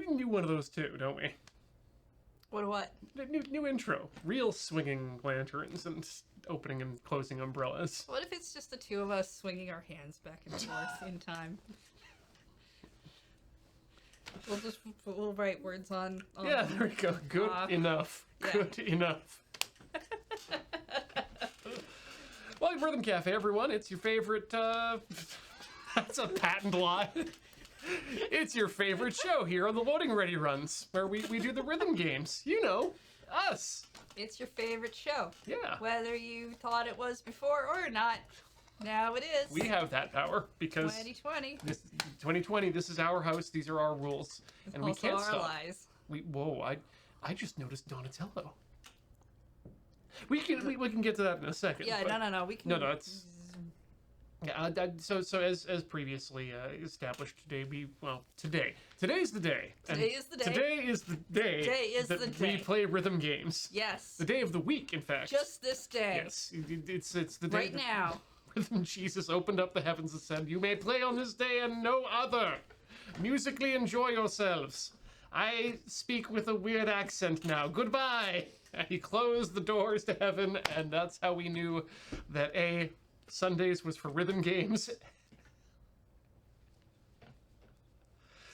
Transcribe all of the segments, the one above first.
can do one of those too, don't we? What? New intro. Real swinging lanterns and opening and closing umbrellas. What if it's just the two of us swinging our hands back and forth in time? We'll write words on yeah, there we go. Good enough. Yeah. Good enough. Welcome to Rhythm Café, everyone. It's your favorite, that's a patent lie. It's your favorite show here on the Loading Ready runs, where we do the rhythm games. You know, us. It's your favorite show. Yeah. Whether you thought it was before or not, now it is. We have that power because 2020. This is our house. These are our rules, and we can't stop. Lies. I just noticed Donatello. We can get to that in a second. Yeah, no. We can. No, it's. Yeah. So as previously established, today's the day. Today is the day. Today is the day. Today is that the day. we play rhythm games. Yes. The day of the week, in fact. Just this day. Yes. It's the day. Right now. Rhythm Jesus opened up the heavens and said, "You may play on this day and no other. Musically enjoy yourselves. I speak with a weird accent now. Goodbye." And he closed the doors to heaven, and that's how we knew that Sundays was for rhythm games.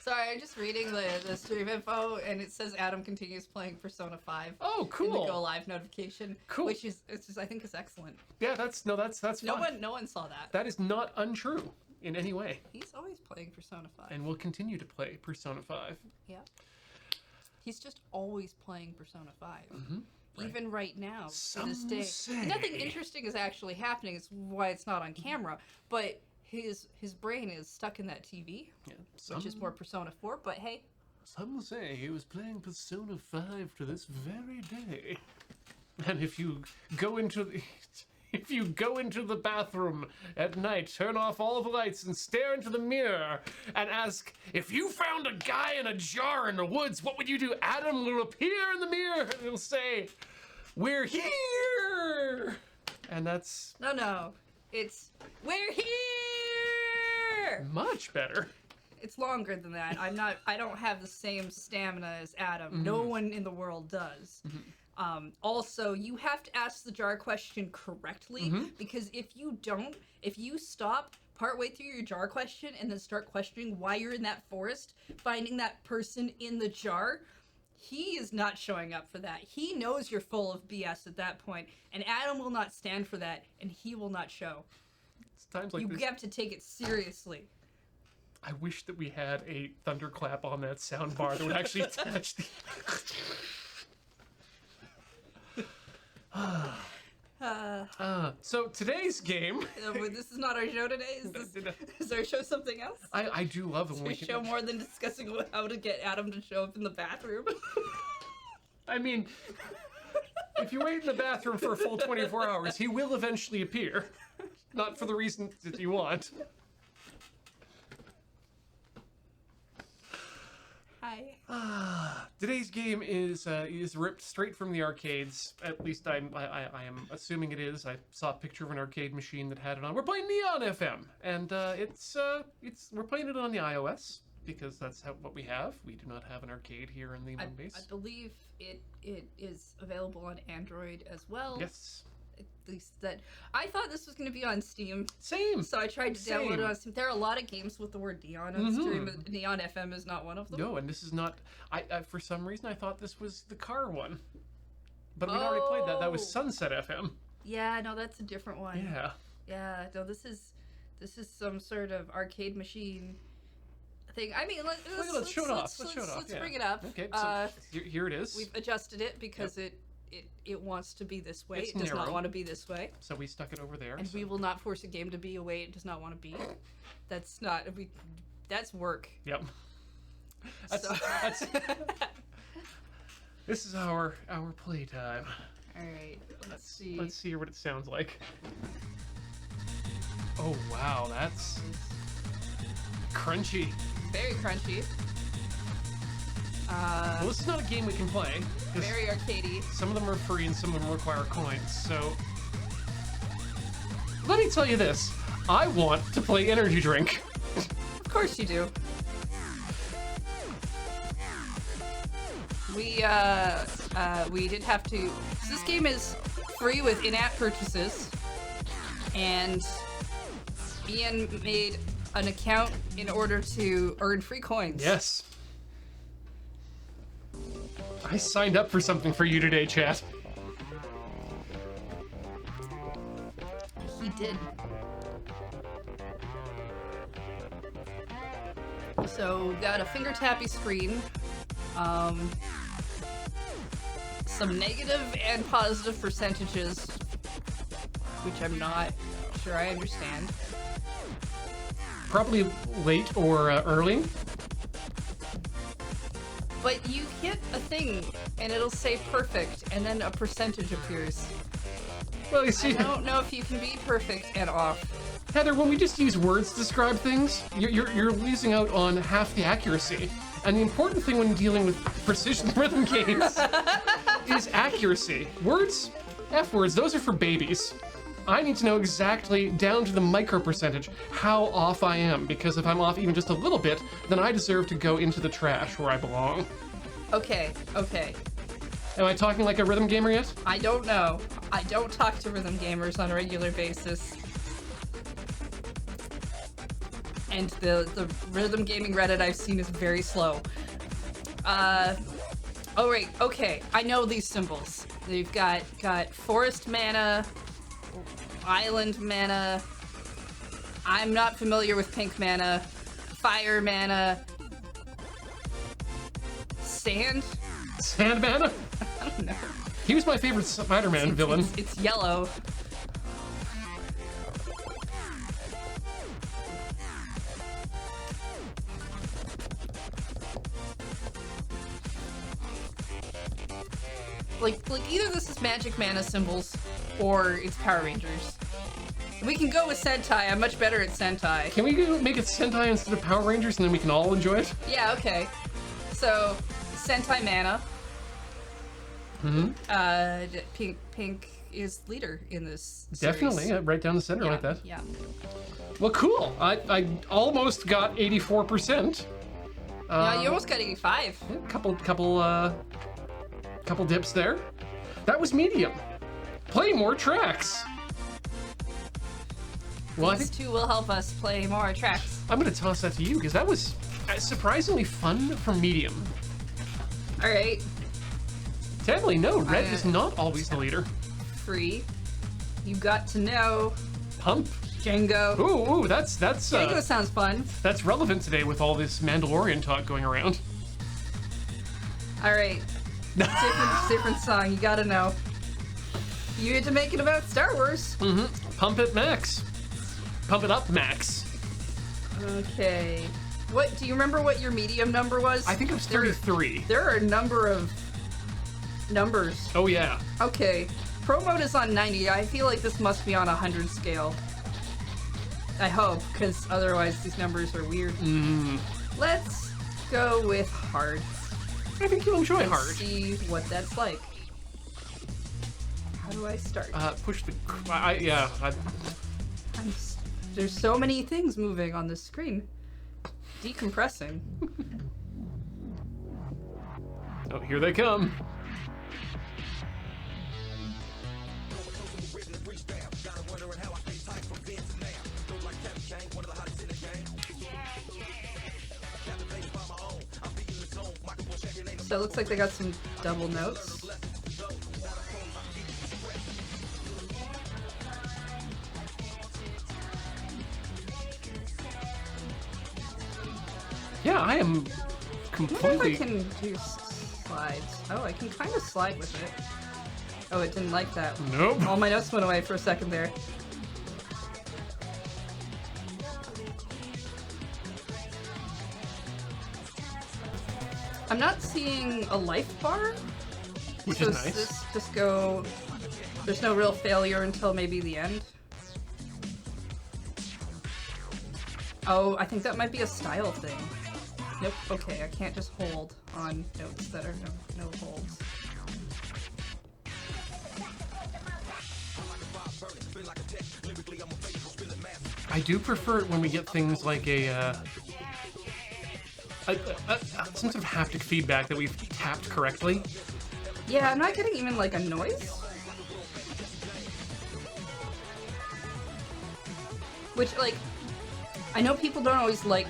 Sorry, I'm just reading the stream info, and it says Adam continues playing Persona 5. Oh, cool! In the Go Live notification, cool. Which is I think is excellent. Yeah, that's fine. No one saw that. That is not untrue in any way. He's always playing Persona 5, and will continue to play Persona 5. Yeah, he's just always playing Persona 5. Mm-hmm. Even right now, Some to this day. say. Nothing interesting is actually happening. It's why it's not on camera. But his brain is stuck in that TV, which is more Persona 4. But hey, some say he was playing Persona 5 to this very day. And if you go into the bathroom at night, turn off all the lights and stare into the mirror and ask, if you found a guy in a jar in the woods, what would you do? Adam will appear in the mirror and he'll say, "We're here!" And that's... No. It's, "We're here!" Much better. It's longer than that. I don't have the same stamina as Adam. Mm-hmm. No one in the world does. Mm-hmm. Also, you have to ask the jar question correctly, because if you stop partway through your jar question and then start questioning why you're in that forest, finding that person in the jar, he is not showing up for that. He knows you're full of BS at that point, and Adam will not stand for that, and he will not show. It's times like this. You have to take it seriously. I wish that we had a thunderclap on that sound bar that would actually attach the... So today's game. This is not our show today. Is our show something else? I do love it when we can show more than discussing how to get Adam to show up in the bathroom. I mean, if you wait in the bathroom for a full 24 hours, he will eventually appear. Not for the reason that you want. Hi. Today's game is ripped straight from the arcades. At least I am assuming it is. I saw a picture of an arcade machine that had it on. We're playing Neon FM, and we're playing it on the iOS because that's what we have. We do not have an arcade here in the main base. I believe it is available on Android as well. Yes. At least that I thought this was going to be on Steam. Same. So I tried to download it on Steam. There are a lot of games with the word Neon on Steam. Neon FM is not one of them. No, and this is not. I for some reason I thought this was the car one, but we'd already played that. That was Sunset FM. Yeah, no, that's a different one. Yeah. Yeah, no, this is some sort of arcade machine thing. I mean, let's show it off. Let's bring it up. Okay, so here it is. We've adjusted it because it wants to be this way. It's it does narrow. not want to be this way. So we stuck it over there. And we will not force a game to be a way it does not want to be. That's work. Yep. This is our playtime. All right. Let's see. Let's see what it sounds like. Oh wow, that's crunchy. Very crunchy. Well, this is not a game we can play. Very arcadey. Some of them are free and some of them require coins, so... Let me tell you this. I want to play energy drink. Of course you do. we did have to. So this game is free with in-app purchases, and Ian made an account in order to earn free coins. Yes. I signed up for something for you today, chat. He did. So we've got a finger tappy screen, some negative and positive percentages, which I'm not sure I understand. Probably late or early. But you hit a thing and it'll say perfect, and then a percentage appears. Well, you see, I don't know if you can be perfect and off. Heather, when we just use words to describe things, you're losing out on half the accuracy. And the important thing when dealing with precision rhythm games is accuracy. Words, F words, those are for babies. I need to know exactly, down to the micro percentage, how off I am, because if I'm off even just a little bit, then I deserve to go into the trash where I belong. Okay, okay. Am I talking like a rhythm gamer yet? I don't know. I don't talk to rhythm gamers on a regular basis. And the rhythm gaming Reddit I've seen is very slow. Oh right, okay. I know these symbols. They've got forest mana, island mana. I'm not familiar with pink mana, fire mana, sand. Sand mana? I don't know. He was my favorite Spider-Man villain. It's yellow. Like either this is magic mana symbols or it's Power Rangers. We can go with Sentai. I'm much better at Sentai. Can we make it Sentai instead of Power Rangers and then we can all enjoy it? Yeah, okay. So, Sentai mana. Pink is leader in this series. Definitely, right down the center like that. Yeah. Well, cool. I almost got 84%. Yeah, you almost got 85. Couple dips there. That was medium. Play more tracks. Well, These two will help us play more tracks. I'm gonna toss that to you because that was surprisingly fun for medium. All right. Definitely no, red is not always the leader. Free. You got to know. Pump. Django. Ooh, that's Django sounds fun. That's relevant today with all this Mandalorian talk going around. All right. different song. You gotta know. You had to make it about Star Wars. Mm-hmm. Pump it, Max. Pump it up, Max. Okay. What do you remember? What your medium number was? I think it was 33. There are a number of numbers. Oh yeah. Okay. Pro mode is on 90. I feel like this must be on 100 scale. I hope, because otherwise these numbers are weird. Let's go with hard. I think you'll enjoy Let's hard. see what that's like. How do I start? Push the. There's so many things moving on this screen. Decompressing. Oh, here they come. So it looks like they got some double notes. Yeah, I am I wonder if I completely. can do slides. Oh, I can kind of slide with it. Oh, it didn't like that. Nope. All my notes went away for a second there. I'm not seeing a life bar. Which So is nice. This just go. There's no real failure until maybe the end. Oh, I think that might be a style thing. Nope. Okay, I can't just hold on notes that are no holds. I do prefer it when we get things like a some sort of haptic feedback that we've tapped correctly. Yeah, I'm not getting even like a noise. Which, like, I know people don't always like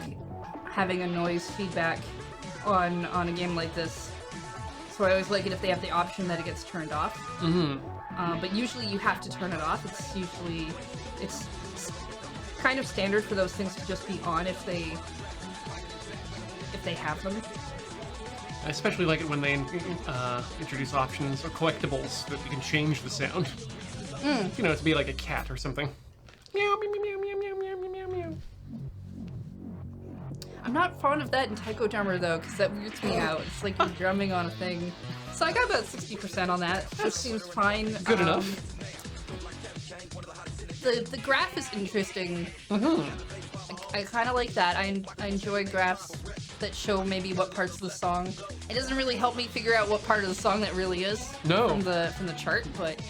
having a noise feedback on a game like this, so I always like it if they have the option that it gets turned off. But usually you have to turn it off. It's kind of standard for those things to just be on if they have them. I especially like it when they introduce options or collectibles that you can change the sound. You know, to be like a cat or something. Meow, meow, meow, meow, meow, meow, meow, meow. I'm not fond of that in Taiko Drummer though, because that weirds me out. It's like you're drumming on a thing. So I got about 60% on that. That seems fine. Good enough. The graph is interesting. I kind of like that. I enjoy graphs that show maybe what parts of the song. It doesn't really help me figure out what part of the song that really is from the chart, but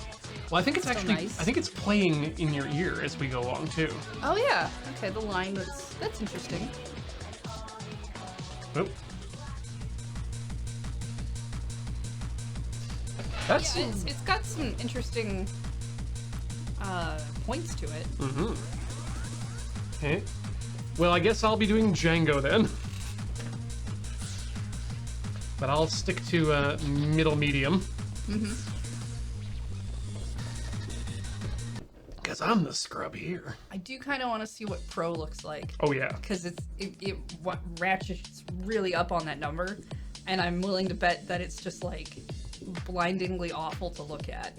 well, I think it's actually nice. I think it's playing in your ear as we go along too. Oh yeah. Okay, the line that's interesting. Oh. That's Yeah, it's got some interesting points to it. Okay. Well, I guess I'll be doing Django then. But I'll stick to middle medium. Because I'm the scrub here. I do kind of want to see what Pro looks like. Oh yeah. Because it ratchets really up on that number, and I'm willing to bet that it's just like blindingly awful to look at.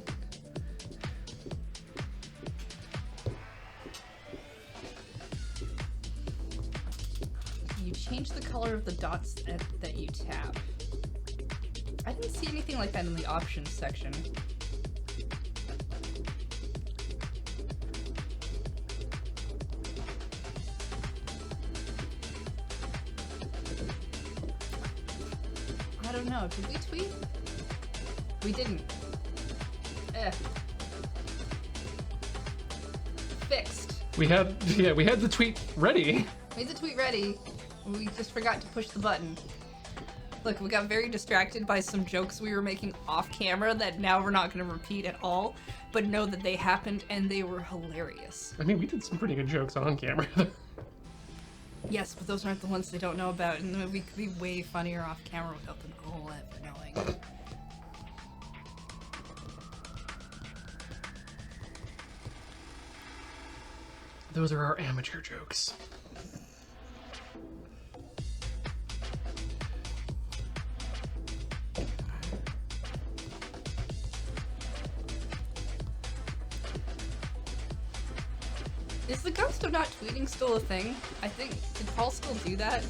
You change the color of the dots that you tap. I didn't see anything like that in the options section. I don't know. Did we tweet? We didn't. Fixed. We had the tweet ready. We had the tweet ready. We just forgot to push the button. Look, we got very distracted by some jokes we were making off camera that now we're not going to repeat at all, but know that they happened and they were hilarious. I mean, we did some pretty good jokes on camera. Yes, but those aren't the ones they don't know about, and the movie could be way funnier off camera without them all ever knowing. Those are our amateur jokes. Is the ghost of not tweeting still a thing? I think, did Paul still do that?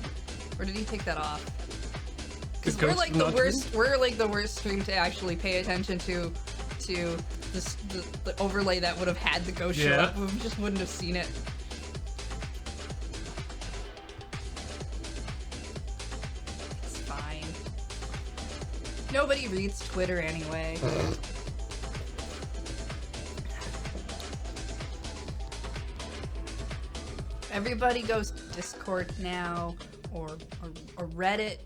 Or did he take that off? Because we're like the worst, we're like the worst stream to actually pay attention to the overlay that would have had the ghost show up. We just wouldn't have seen it. It's fine. Nobody reads Twitter anyway. Everybody goes to Discord now, or Reddit.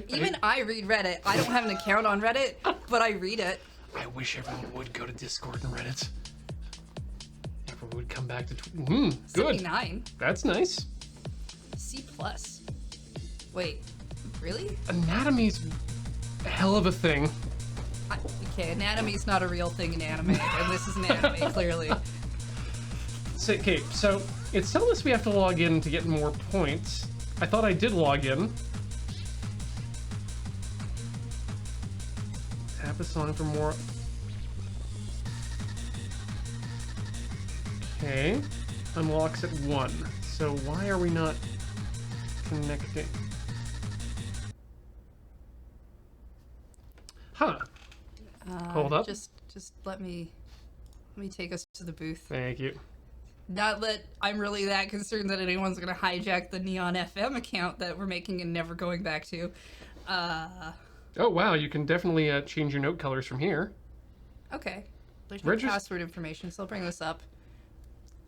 Even I read Reddit. I don't have an account on Reddit, but I read it. I wish everyone would go to Discord and Reddit. Everyone would come back to good. 79. That's nice. C+. Wait, really? Anatomy's a hell of a thing. Okay, anatomy's not a real thing in anime, and this is an anime, clearly. Okay, so it's telling us we have to log in to get more points. I thought I did log in. Tap a song for more. Okay, unlocks at 1. So why are we not connecting? Huh. Hold up. Just let me take us to the booth. Thank you. Not that I'm really that concerned that anyone's gonna hijack the Neon FM account that we're making and never going back to. Oh wow, you can definitely change your note colors from here. Okay. There's no password information, so I'll bring this up.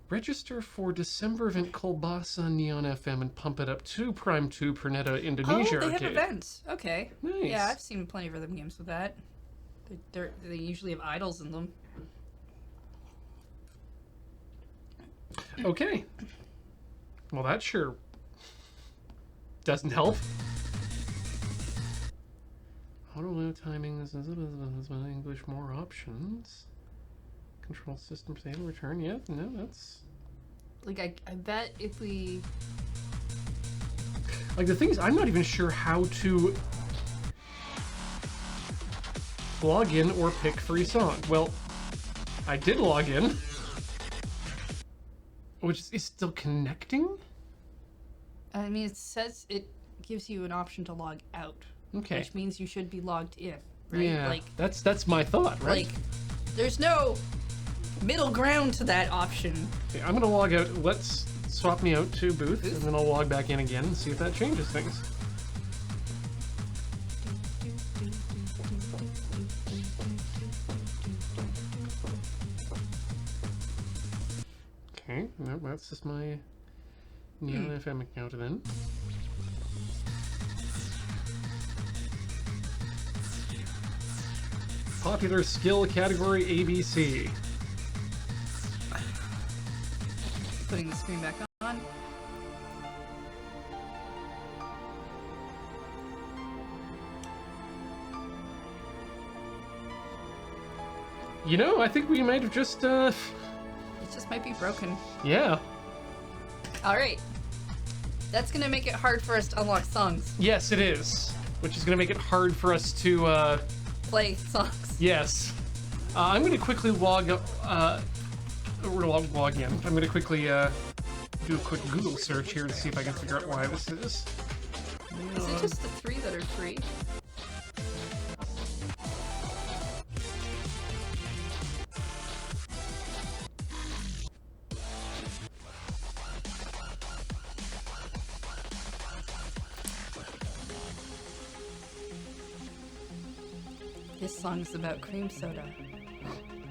Register for December event Kolbasa Neon FM and pump it up to Prime 2 Pernetta Indonesia Oh, they have Arcade. events. Okay. Nice. Yeah, I've seen plenty of rhythm games with that. They usually have idols in them. Okay. Well, that sure doesn't help. Auto load timings, English, more options. Control system save and return. Yeah, no, that's... Like, I bet if we... Like, the thing is, I'm not even sure how to log in or pick free song. Well, I did log in. Which is still connecting? I mean, it says it gives you an option to log out. Okay. Which means you should be logged in, right? Yeah, Like, that's my thought, right? like, there's no middle ground to that option. Okay, I'm gonna log out. Let's swap me out to booth, and then I'll log back in again and see if that changes things. Okay, no, that's just my Neon FM account then. Popular skill category ABC. Putting the screen back on. You know, I think we might have just, It just might be broken. yeah. Alright. That's gonna make it hard for us to unlock songs. Yes, it is. Which is gonna make it hard for us to, Play songs. yes. I'm gonna quickly log in. I'm gonna quickly, do a quick Google search here to see if I can figure out why this is. Is it just the 3 that are free? This song's about cream soda.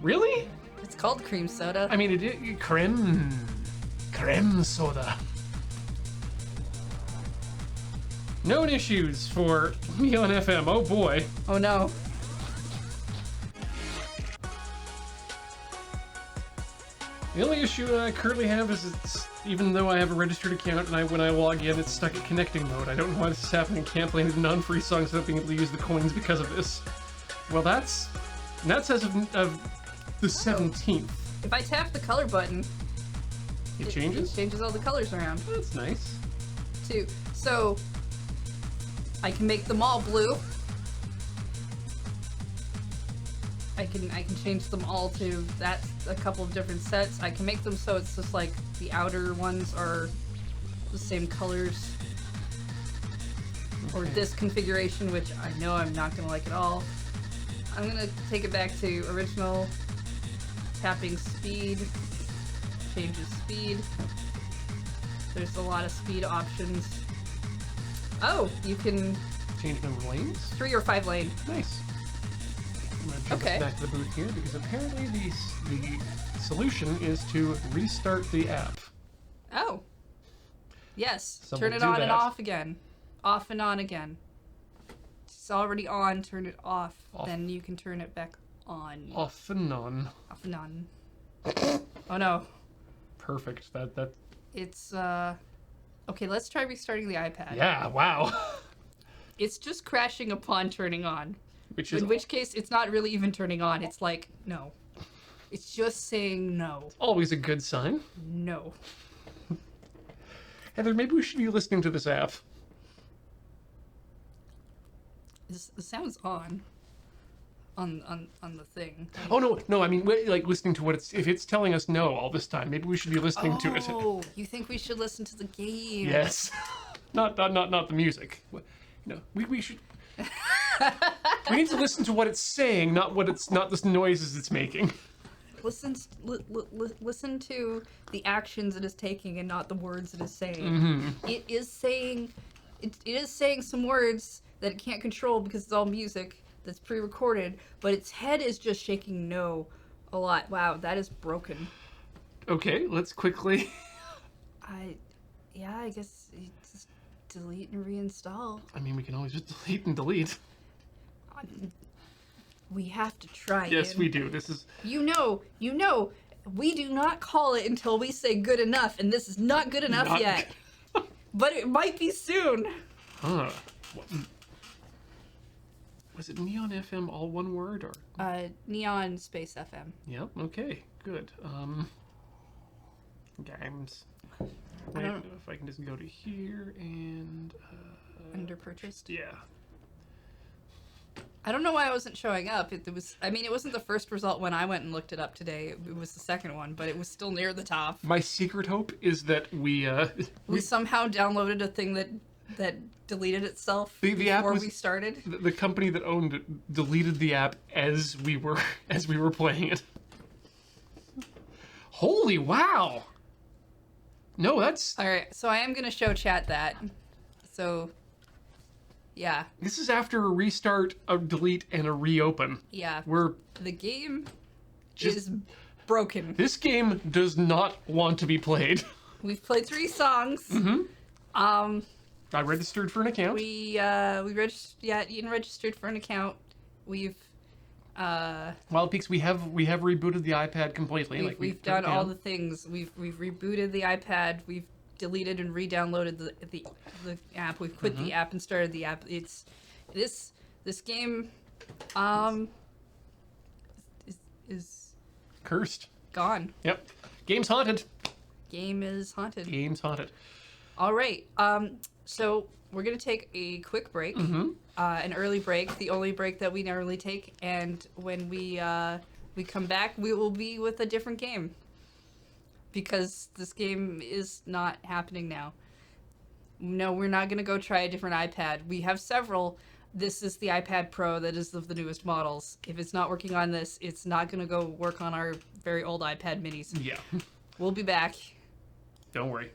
Really? It's called cream soda. I mean, creme soda. Known issues for Neon FM. Oh boy. Oh no. The only issue I currently have is it's, even though I have a registered account and when I log in, it's stuck at connecting mode. I don't know why this is happening. Can't play any non-free songs without being able to use the coins because of this. Well, that's as of the 17th. If I tap the color button, It changes? It changes all the colors around That's nice. too. So I can make them all blue. I can change them all to that's a couple of different sets. I can make them so it's just like the outer ones are the same colors. Or this configuration, which I know I'm not gonna like at all. I'm gonna take it back to original. Tapping speed. Changes speed. There's a lot of speed options. Oh, you can Change number of lanes? 3 or 5 lane. Nice. I'm gonna jump Okay. us back to the booth here because apparently the solution is to restart the app. Oh. Yes. So turn we'll it do on and that. off again. Off and on again. It's already on, turn it off. Off. Then you can turn it back on. Off and on. Off and on. Oh no. Perfect. That. It's okay, let's try restarting the iPad. Yeah. Wow. It's just crashing upon turning on. Which is In which case it's not really even turning on. It's like no. It's just saying no. always a good sign. No. Heather, maybe we should be listening to this app. The sound's on the thing. Oh no, I mean like listening to what if it's telling us no all this time. Maybe we should be listening to it. Oh, you think we should listen to the game? Yes. not the music. No, we should. We need to listen to what it's saying, not the noises it's making. Listen to the actions it is taking and not the words it is saying. Mm-hmm. It is saying some words that it can't control because it's all music that's pre-recorded, but its head is just shaking no a lot. Wow, that is broken. Okay, let's quickly... I guess you just delete and reinstall. I mean, we can always just delete and delete. We have to try. Yes, we do. This is... You know, we do not call it until we say good enough, and this is not good enough yet. But it might be soon. Huh. Was it Neon FM all one word, or? Neon Space FM. Yep, okay, good. Games. I Wait, don't... if I can just go to here and... Under purchased? Yeah. I don't know why it wasn't showing up. It wasn't the first result when I went and looked it up today. It was the second one, but it was still near the top. My secret hope is that we somehow downloaded a thing that deleted itself before we started. The company that owned it deleted the app as we were playing it. Holy wow! No, that's... All right, so I am going to show chat that. So, yeah. This is after a restart, a delete, and a reopen. Yeah. The game is broken. This game does not want to be played. We've played 3 songs. Mm-hmm. I registered for an account. We registered. Yeah, Ian registered for an account. We've Wild Peaks, we have rebooted the iPad completely. We've done all the things. We've rebooted the iPad. We've deleted and re-downloaded the app. We've quit the app and started the app. It's this game is cursed. Gone. Yep. Game's haunted. Game is haunted. Game's haunted. All right. So we're gonna take a quick break. An early break, the only break that we normally take, and when we come back, we will be with a different game. Because this game is not happening now. No, we're not gonna go try a different iPad. We have several. This is the iPad Pro that is of the newest models. If it's not working on this, it's not gonna go work on our very old iPad minis. Yeah. We'll be back. Don't worry.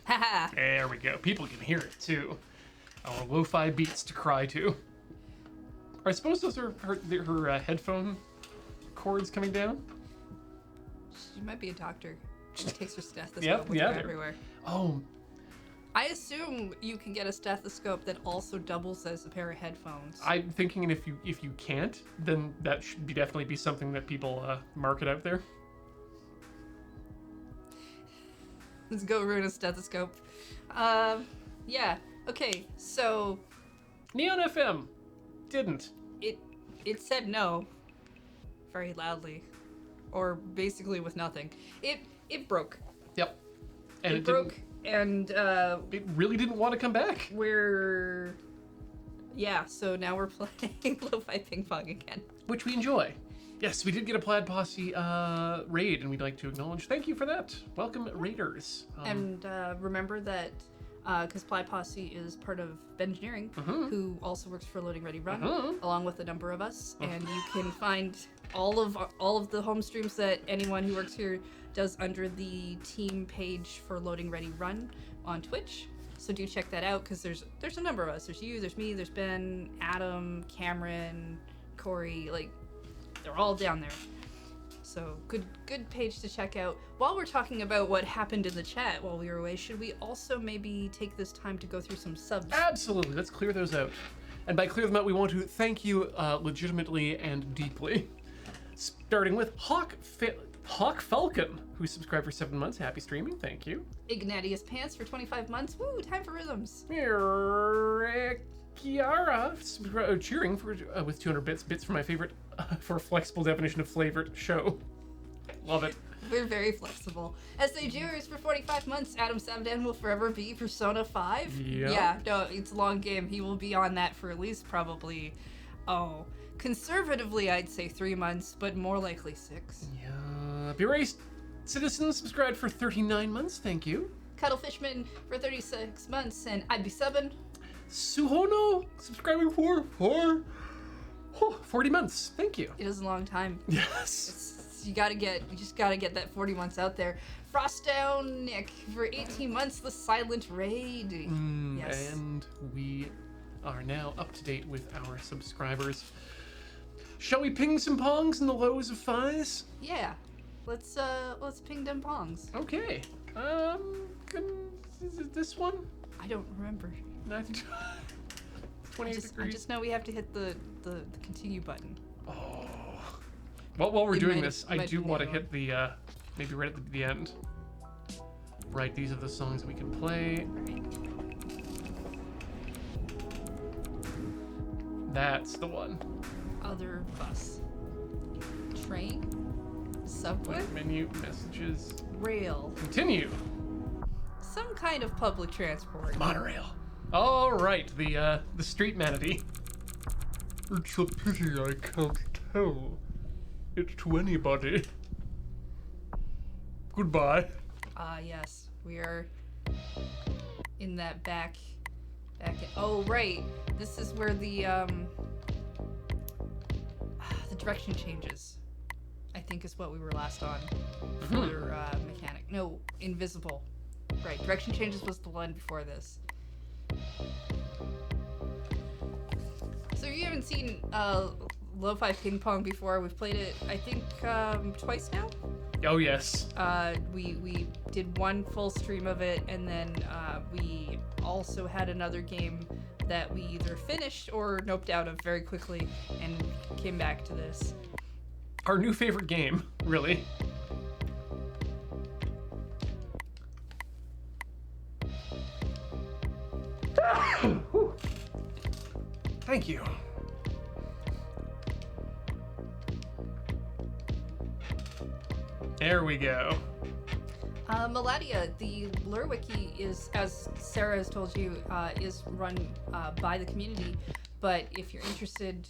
Haha. There we go. People can hear it too. Our lo-fi beats to cry to. I suppose those are her headphone cords coming down. She might be a doctor. She takes her stethoscope with her everywhere. Oh. I assume you can get a stethoscope that also doubles as a pair of headphones. I'm thinking if you can't, then that should definitely be something that people market out there. Let's go ruin a stethoscope. Yeah. Okay, so... Neon FM didn't. It said no. Very loudly. Or basically with nothing. It broke. Yep. And it broke, and... it really didn't want to come back. Yeah, so now we're playing Lo-Fi Ping Pong again. Which we enjoy. Yes, we did get a Plaid Posse raid, and we'd like to acknowledge. Thank you for that. Welcome, raiders. And remember that, because Plaid Posse is part of Bengineering, who also works for Loading Ready Run, along with a number of us, and you can find all of the home streams that anyone who works here does under the team page for Loading Ready Run on Twitch. So do check that out, because there's a number of us. There's you, there's me, there's Ben, Adam, Cameron, Corey, they're all down there. So good page to check out. While we're talking about what happened in the chat while we were away, should we also maybe take this time to go through some subs? Absolutely. Let's clear those out. And by clear them out, we want to thank you legitimately and deeply. Starting with Hawk Falcon, who subscribed for 7 months. Happy streaming. Thank you. Ignatius Pants for 25 months. Woo, time for rhythms. Kiara cheering for with 200 bits for my favorite for a flexible definition of flavored show. Love it. We're very flexible. SA Jewers for 45 months. Adam Samdan will forever be Persona 5. Yep. Yeah, no, it's a long game. He will be on that for at least probably, conservatively I'd say 3 months, but more likely 6. Yeah. Beraced Citizen subscribed for 39 months. Thank you. Cuddlefishman for 36 months, and I'd be 7. Suhono subscribing for 40 months. Thank you. It is a long time. Yes. You just gotta get that 40 months out there. Frostdown Nick for 18 months. The Silent Raid. Yes. And we are now up to date with our subscribers. Shall we ping some pongs in the lows of fives? Yeah. Let's ping them pongs. Okay. Is it this one? I don't remember. 28 I degrees. just know we have to hit the continue button. Oh. Well, while we're It doing might- this, I might do be want to the hit the, maybe right at the end. Right, these are the songs we can play. That's the one. Other bus. Train? Subway? Menu, messages. Rail. Continue. Some kind of public transport. Monorail. All right, the street manatee. It's a pity I can't tell it to anybody. Goodbye. Yes. We are in that back oh, right. This is where the direction changes. I think is what we were last on for mechanic. No, invisible. Right, direction changes was the one before this. So you haven't seen Lo-Fi Ping Pong before. We've played it, I think, twice now. Oh yes. We did one full stream of it, and then we also had another game that we either finished or noped out of very quickly and came back to this. Our new favorite game, really. Thank you. There we go. Meladia, the Lure Wiki is, as Sarah has told you, is run by the community. But if you're interested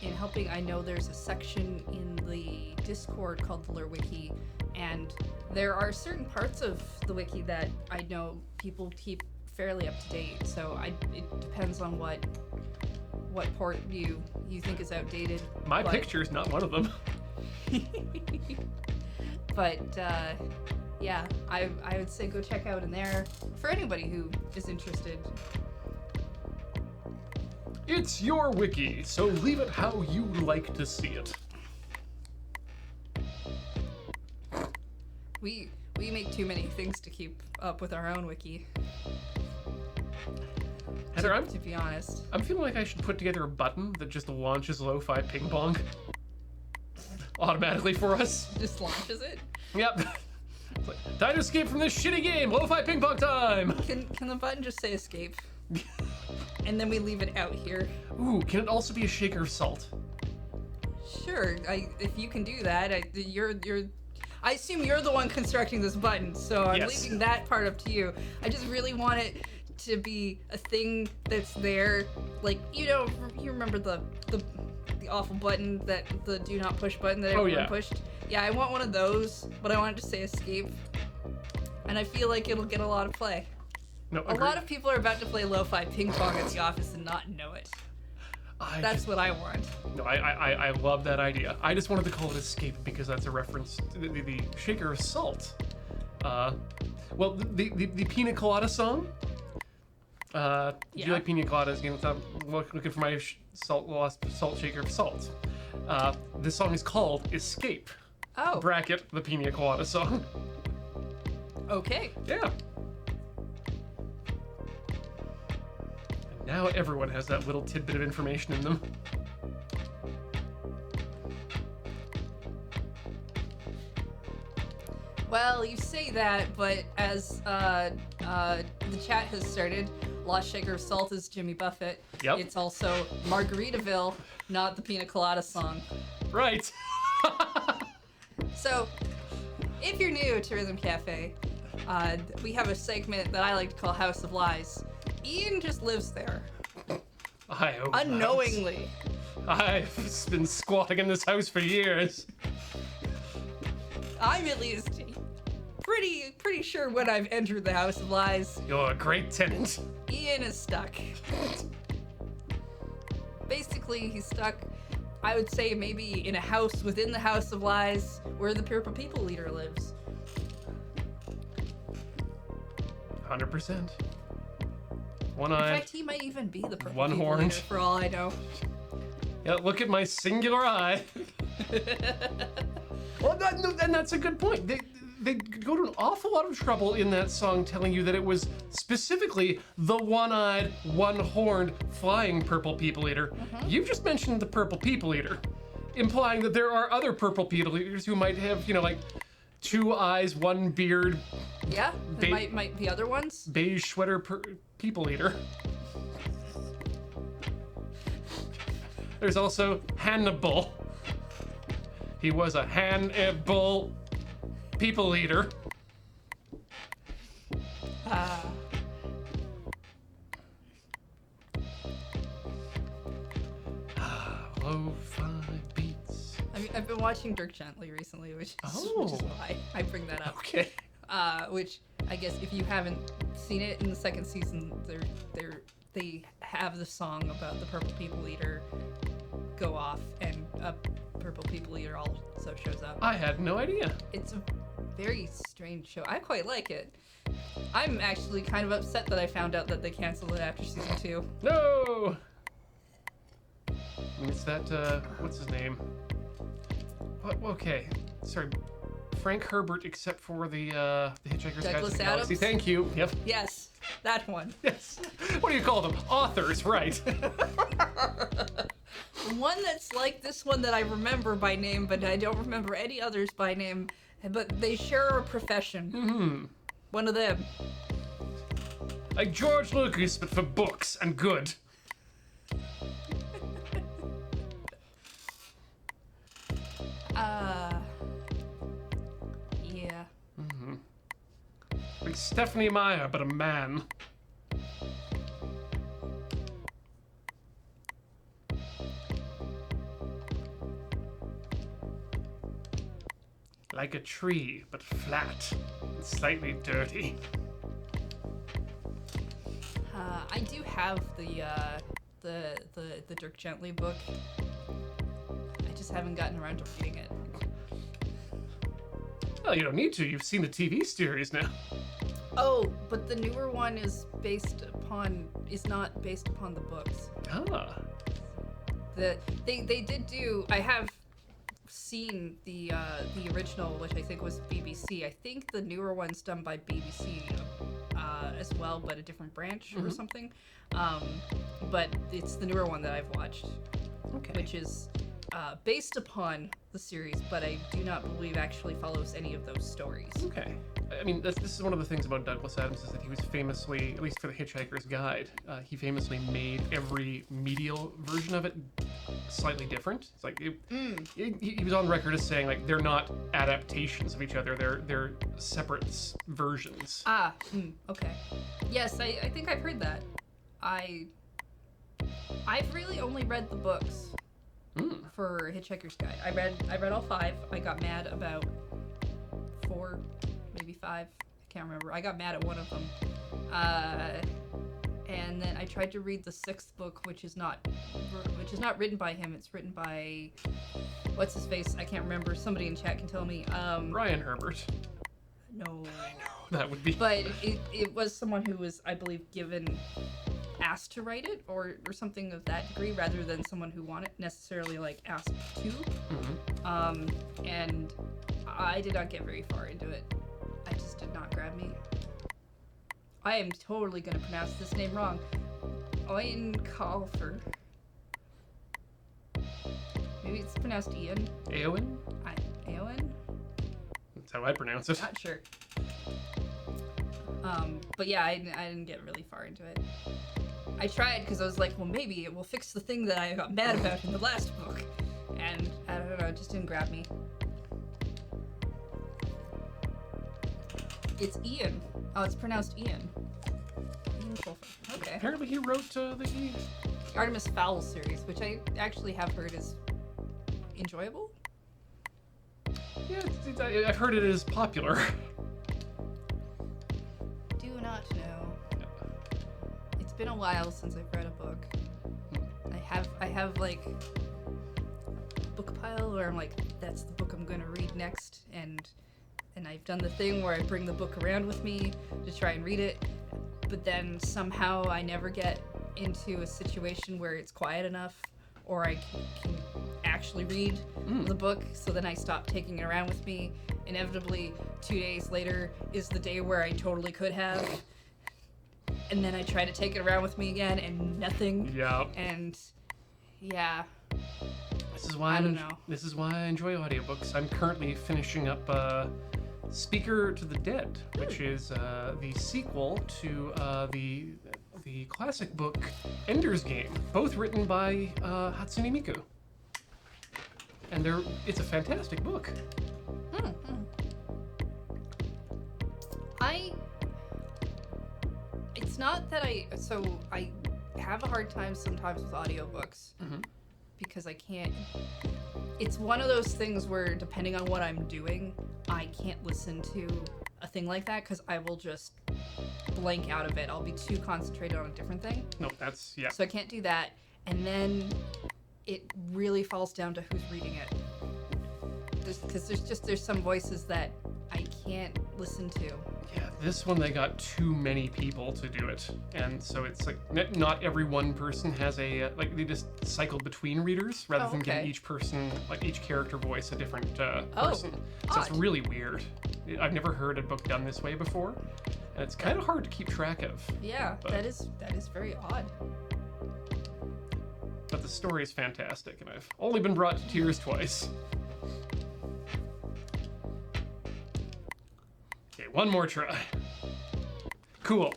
in helping, I know there's a section in the Discord called the Lure Wiki, and there are certain parts of the wiki that I know people keep fairly up to date. So it depends on what port you think is outdated. My picture is not one of them. But yeah, I would say go check out in there for anybody who is interested. It's your wiki, so leave it how you like to see it. We make too many things to keep up with our own wiki. Heather, To be honest. I'm feeling like I should put together a button that just launches Lo-Fi Ping Pong automatically for us. Just launches it. Yep. It's like, time to escape from this shitty game. Lo-Fi Ping Pong time. Can the button just say escape? And then we leave it out here. Ooh, can it also be a shaker of salt? Sure, if you can do that, I assume you're the one constructing this button, so I'm Yes. leaving that part up to you. I just really want it to be a thing that's there, like, you remember the awful button, that the do not push button that everyone pushed? Yeah, I want one of those, but I want it to say escape. And I feel like it'll get a lot of play. No, A lot of people are about to play Lo-Fi Ping Pong at the office and not know it. That's what I want. No, I love that idea. I just wanted to call it escape because that's a reference to the shaker of salt. Well, the pina colada song. Do you like pina coladas? You know, I'm looking for my lost salt shaker of salt. This song is called Escape. Oh. Bracket the pina colada song. Okay. Yeah. And now everyone has that little tidbit of information in them. Well, you say that, but as the chat has started, Lost Shaker of Salt is Jimmy Buffett. Yep. It's also Margaritaville, not the Pina Colada song. Right. So, if you're new to Rhythm Cafe, we have a segment that I like to call House of Lies. Ian just lives there. I hope Unknowingly. not. I've been squatting in this house for years. I'm at least pretty sure when I've entered the House of Lies, You're a great tenant. Ian is stuck. Basically, he's stuck, I would say, maybe in a house within the House of Lies where the Purple People leader lives. 100%. In One-eyed. fact, he might even be the purple One-horned. people eater, for all I know. Yeah, look at my singular eye. Well, and that's a good point. They go to an awful lot of trouble in that song telling you that it was specifically the one-eyed, one-horned, flying purple people eater. You've just mentioned the purple people eater, implying that there are other purple people eaters who might have, like 2 eyes, 1 beard, Yeah, there might be other ones. beige sweater people eater. There's also Hannibal. He was a Hannibal people eater. Lo-fi beats. I've been watching Dirk Gently recently, which is why I bring that up. Okay. Which I guess if you haven't seen it in the second season, they have the song about the purple people eater go off, and a purple people eater also shows up. I had no idea. It's a very strange show. I quite like it. I'm actually kind of upset that I found out that they canceled it after season 2. No! It's that, what's his name? What? Okay. Sorry. Frank Herbert, except for the Hitchhiker's Guide to Douglas the Galaxy. Adams? Thank you. Yep. Yes, that one. Yes. What do you call them? Authors, right. One that's like this one that I remember by name, but I don't remember any others by name. But they share a profession. One of them. Like George Lucas, but for books and good. Yeah. Like Stephanie Meyer, but a man. Like a tree, but flat and slightly dirty. I do have the Dirk Gently book. I just haven't gotten around to reading it. Well, you don't need to. You've seen the TV series now. Oh, but the newer one is not based upon the books. Ah. They did do. I have seen the original, which I think was BBC. I think the newer one's done by BBC as well, but a different branch or something. But it's the newer one that I've watched, which is based upon the series, but I do not believe actually follows any of those stories. Okay. I mean, this is one of the things about Douglas Adams is that he was famously, at least for the Hitchhiker's Guide, he famously made every medial version of it slightly different. It's like he was on record as saying like they're not adaptations of each other; they're separate versions. Okay. Yes, I think I've heard that. I've really only read the books for Hitchhiker's Guide. I read all 5. I got mad about 4, maybe 5. I can't remember. I got mad at one of them. And then I tried to read the 6th book, which is not written by him. It's written by what's his face? I can't remember. Somebody in chat can tell me. Ryan Herbert. No. I know that would be. But it was someone who was, I believe, asked to write it or something of that degree, rather than someone who wanted necessarily like asked to. And I did not get very far into it. I just did not grab me. I am totally gonna pronounce this name wrong. Owen Calfer. Maybe it's pronounced Ian. Eowyn? Eowyn? That's how I pronounce it. Not sure. But yeah, I didn't get really far into it. I tried because I was like, well, maybe it will fix the thing that I got mad about in the last book. And I don't know, it just didn't grab me. It's Ian. Oh, it's pronounced Ian. Ian Colfer. Okay. Apparently he wrote the Artemis Fowl series, which I actually have heard is enjoyable. Yeah, I've heard it is popular. Do not know. It's been a while since I've read a book. I have like a book pile where I'm like, that's the book I'm gonna read next, and I've done the thing where I bring the book around with me to try and read it. but then somehow I never get into a situation where it's quiet enough or I can actually read the book, so then I stop taking it around with me. Inevitably, 2 days later is the day where I totally could have. And then I try to take it around with me again, and nothing. Yeah. And yeah. This is why I don't know. This is why I enjoy audiobooks. I'm currently finishing up Speaker to the Dead, which is the sequel to the classic book Ender's Game, both written by Hatsune Miku. And it's a fantastic book. It's not that I have a hard time sometimes with audiobooks because I can't. It's one of those things where, depending on what I'm doing, I can't listen to a thing like that because I will just blank out of it. I'll be too concentrated on a different thing. No, that's, yeah. So I can't do that. And then it really falls down to who's reading it. Because there's some voices that I can't listen to. Yeah, this one they got too many people to do it, and so it's like not every one person has a like they just cycled between readers rather than giving each person, like each character voice, a different person. So it's really weird. I've never heard a book done this way before, and it's kind of hard to keep track of. Yeah, but that is very odd. But the story is fantastic, and I've only been brought to tears twice. One more try. Cool.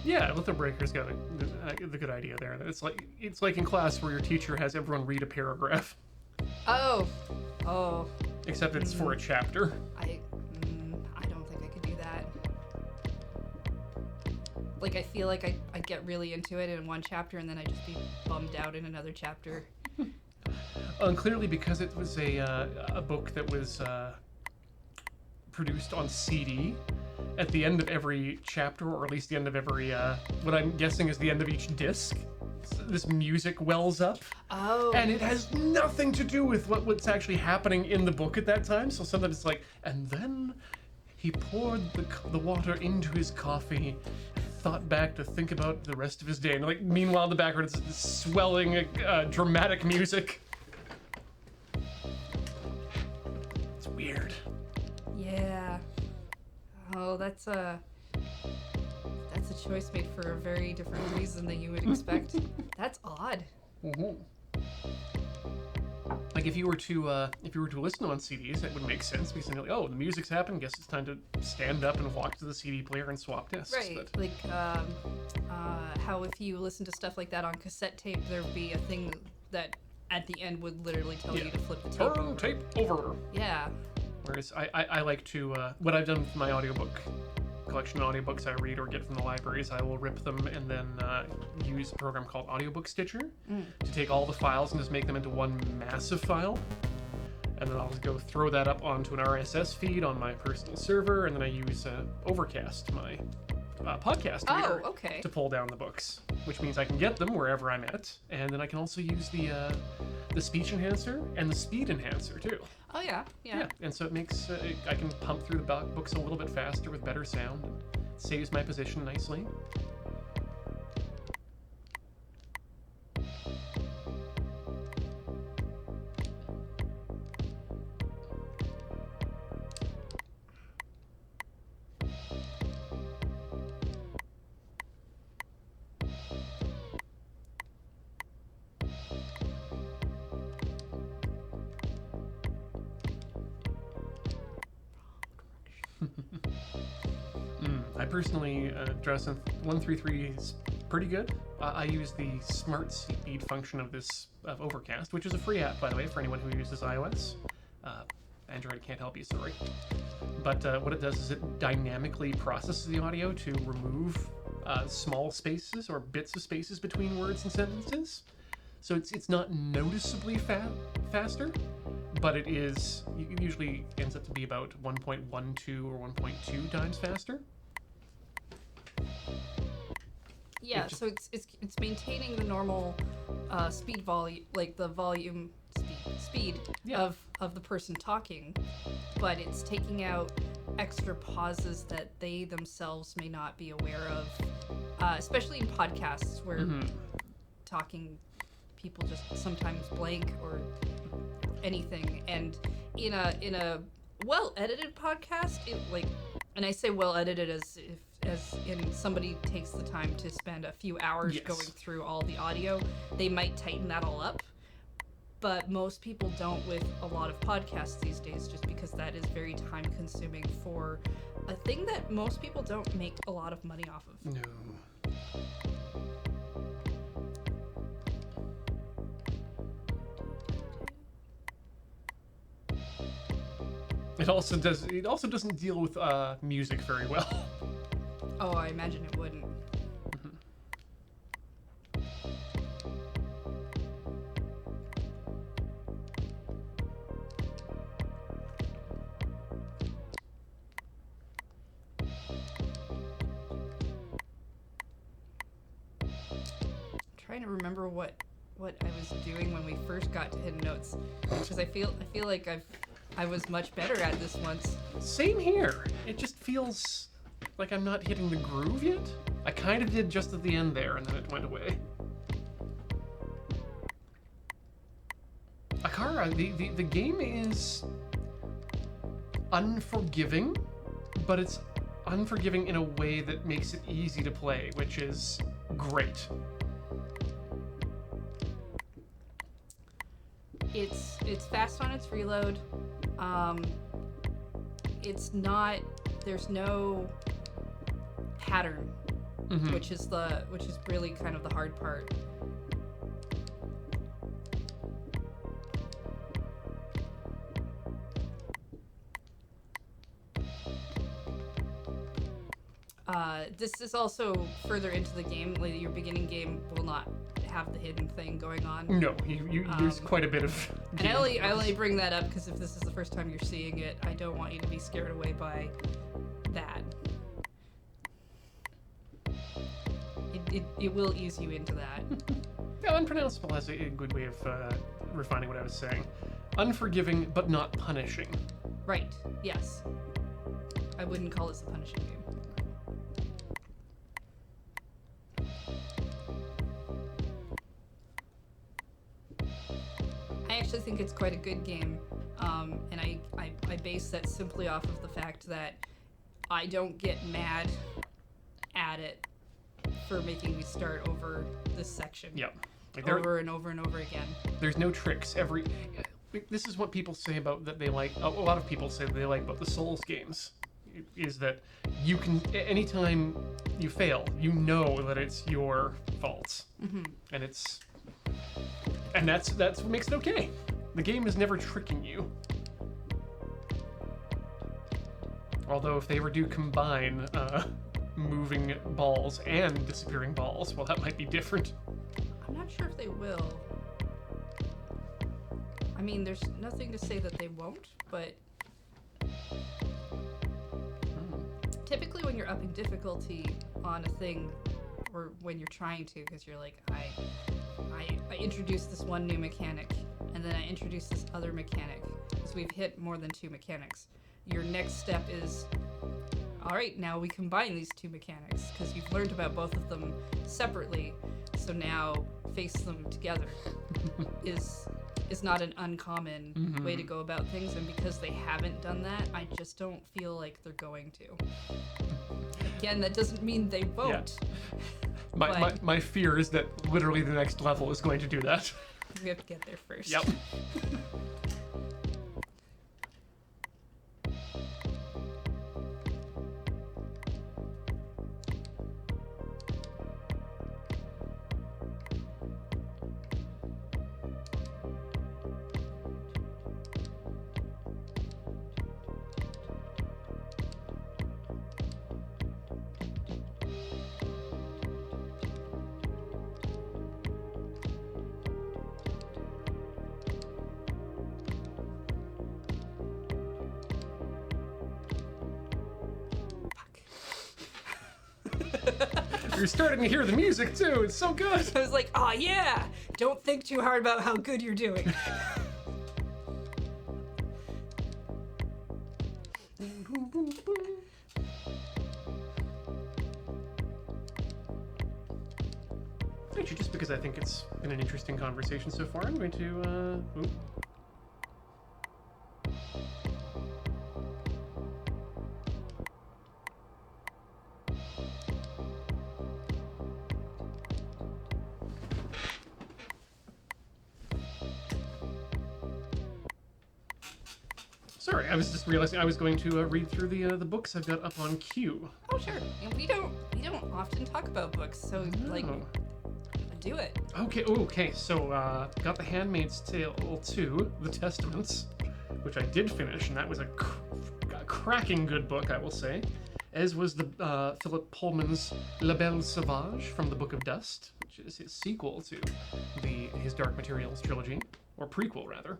Yeah, Little Breaker's got the good idea there. It's like in class where your teacher has everyone read a paragraph. Oh. Except it's for a chapter. I don't think I could do that. Like, I feel like I get really into it in one chapter and then I just be bummed out in another chapter. And clearly, because it was a book that was produced on CD, at the end of every chapter, or at least the end of every, what I'm guessing is the end of each disc, this music wells up. Oh. And it has nothing to do with what's actually happening in the book at that time. So sometimes it's like, and then he poured the water into his coffee, thought back to think about the rest of his day. And like, meanwhile in the background, it's this swelling, dramatic music. It's weird. Yeah. Oh, that's a choice made for a very different reason than you would expect. That's odd. Mm-hmm. Like if you were to listen on CDs, that would make sense because then you're like, oh, the music's happened. Guess it's time to stand up and walk to the CD player and swap discs. Right. But... like how if you listen to stuff like that on cassette tape, there'd be a thing that at the end would literally tell you to flip the tape over. Turn tape over. Yeah. Whereas I like to, what I've done with my audiobook collection of audiobooks I read or get from the libraries, I will rip them and then use a program called Audiobook Stitcher to take all the files and just make them into one massive file. And then I'll just go throw that up onto an RSS feed on my personal server, and then I use Overcast, my podcast reader, to pull down the books, which means I can get them wherever I'm at, and then I can also use the speech enhancer and the speed enhancer too. Oh yeah. And so it makes I can pump through the books a little bit faster with better sound, and saves my position nicely. I personally, Dresden 133 is pretty good. I use the smart speed function of Overcast, which is a free app, by the way, for anyone who uses iOS. Android can't help you, sorry. But what it does is it dynamically processes the audio to remove small spaces or bits of spaces between words and sentences. So it's not noticeably faster, but it usually ends up to be about 1.12 or 1.2 times faster. Yeah, so it's maintaining the normal speed volume, like the volume speed Yeah. of the person talking, but it's taking out extra pauses that they themselves may not be aware of, especially in podcasts where talking people just sometimes blank or anything. And in a well edited podcast, and I say well edited as in somebody takes the time to spend a few hours going through all the audio, they might tighten that all up. But most people don't with a lot of podcasts these days, just because that is very time consuming for a thing that most people don't make a lot of money off of. No. It also doesn't deal with music very well. Oh, I imagine it wouldn't. Trying to remember what I was doing when we first got to hidden notes, because I feel like I was much better at this once. Same here. It just feels like I'm not hitting the groove yet. I kind of did just at the end there, and then it went away. Akara, the game is unforgiving, but it's unforgiving in a way that makes it easy to play, which is great. It's fast on its reload. There's no pattern, which is really kind of the hard part. This is also further into the game. Like, your beginning game will not have the hidden thing going on. No, you there's quite a bit of. And I only bring that up because if this is the first time you're seeing it, I don't want you to be scared away by that. It will ease you into that. Yeah, unpronounceable has a good way of refining what I was saying. Unforgiving, but not punishing. Right. Yes. I wouldn't call this a punishing game. I actually think it's quite a good game, and I base that simply off of the fact that I don't get mad at it for making me start over this section. Yep. Like over and over and over again. There's no tricks. This is what people say about that they like. A lot of people say that they like about the Souls games, is that you can anytime you fail, you know that it's your fault, and that's what makes it okay. The game is never tricking you. Although if they ever do combine moving balls and disappearing balls, well, that might be different. I'm not sure if they will. I mean, there's nothing to say that they won't, but typically when you're upping difficulty on a thing, or when you're trying to, because you're like, I introduced this one new mechanic, and then I introduced this other mechanic, because we've hit more than 2 mechanics. Your next step is, all right, now we combine these 2 mechanics, because you've learned about both of them separately, so now face them together is not an uncommon way to go about things, and because they haven't done that, I just don't feel like they're going to. Again, that doesn't mean they won't. Yeah. My fear is that literally the next level is going to do that. We have to get there first. Yep. You're starting to hear the music too. It's so good. I was like, oh yeah, don't think too hard about how good you're doing. Actually, just because I think it's been an interesting conversation so far, I'm going to, Sorry, I was just realizing I was going to read through the books I've got up on queue. Oh sure. And we don't often talk about books, so like, do it. Okay. So got The Handmaid's Tale 2, The Testaments, which I did finish, and that was a cracking good book, I will say. As was the Philip Pullman's La Belle Sauvage from the Book of Dust, which is his sequel to his Dark Materials trilogy, or prequel rather.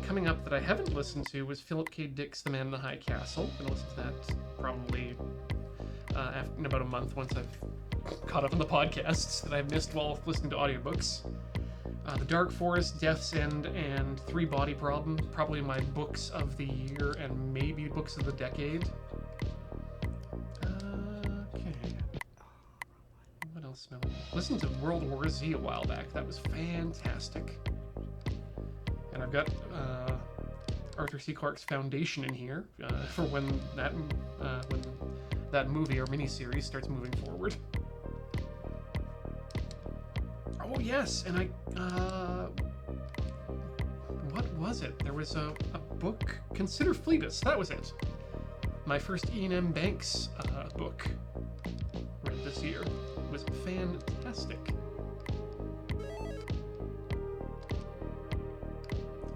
Coming up that I haven't listened to was Philip K. Dick's The Man in the High Castle. I'm gonna listen to that probably in about a month once I've caught up on the podcasts that I've missed while listening to audiobooks. The Dark Forest, Death's End, and Three Body Problem, probably my books of the year and maybe books of the decade. Okay. What else? Listened to World War Z a while back. That was fantastic. And I've got Arthur C. Clarke's Foundation in here for when that movie or miniseries starts moving forward. Oh yes, and what was it? There was a book, Consider Phoebus, that was it. My first Ian M. Banks book read this year. It was fantastic.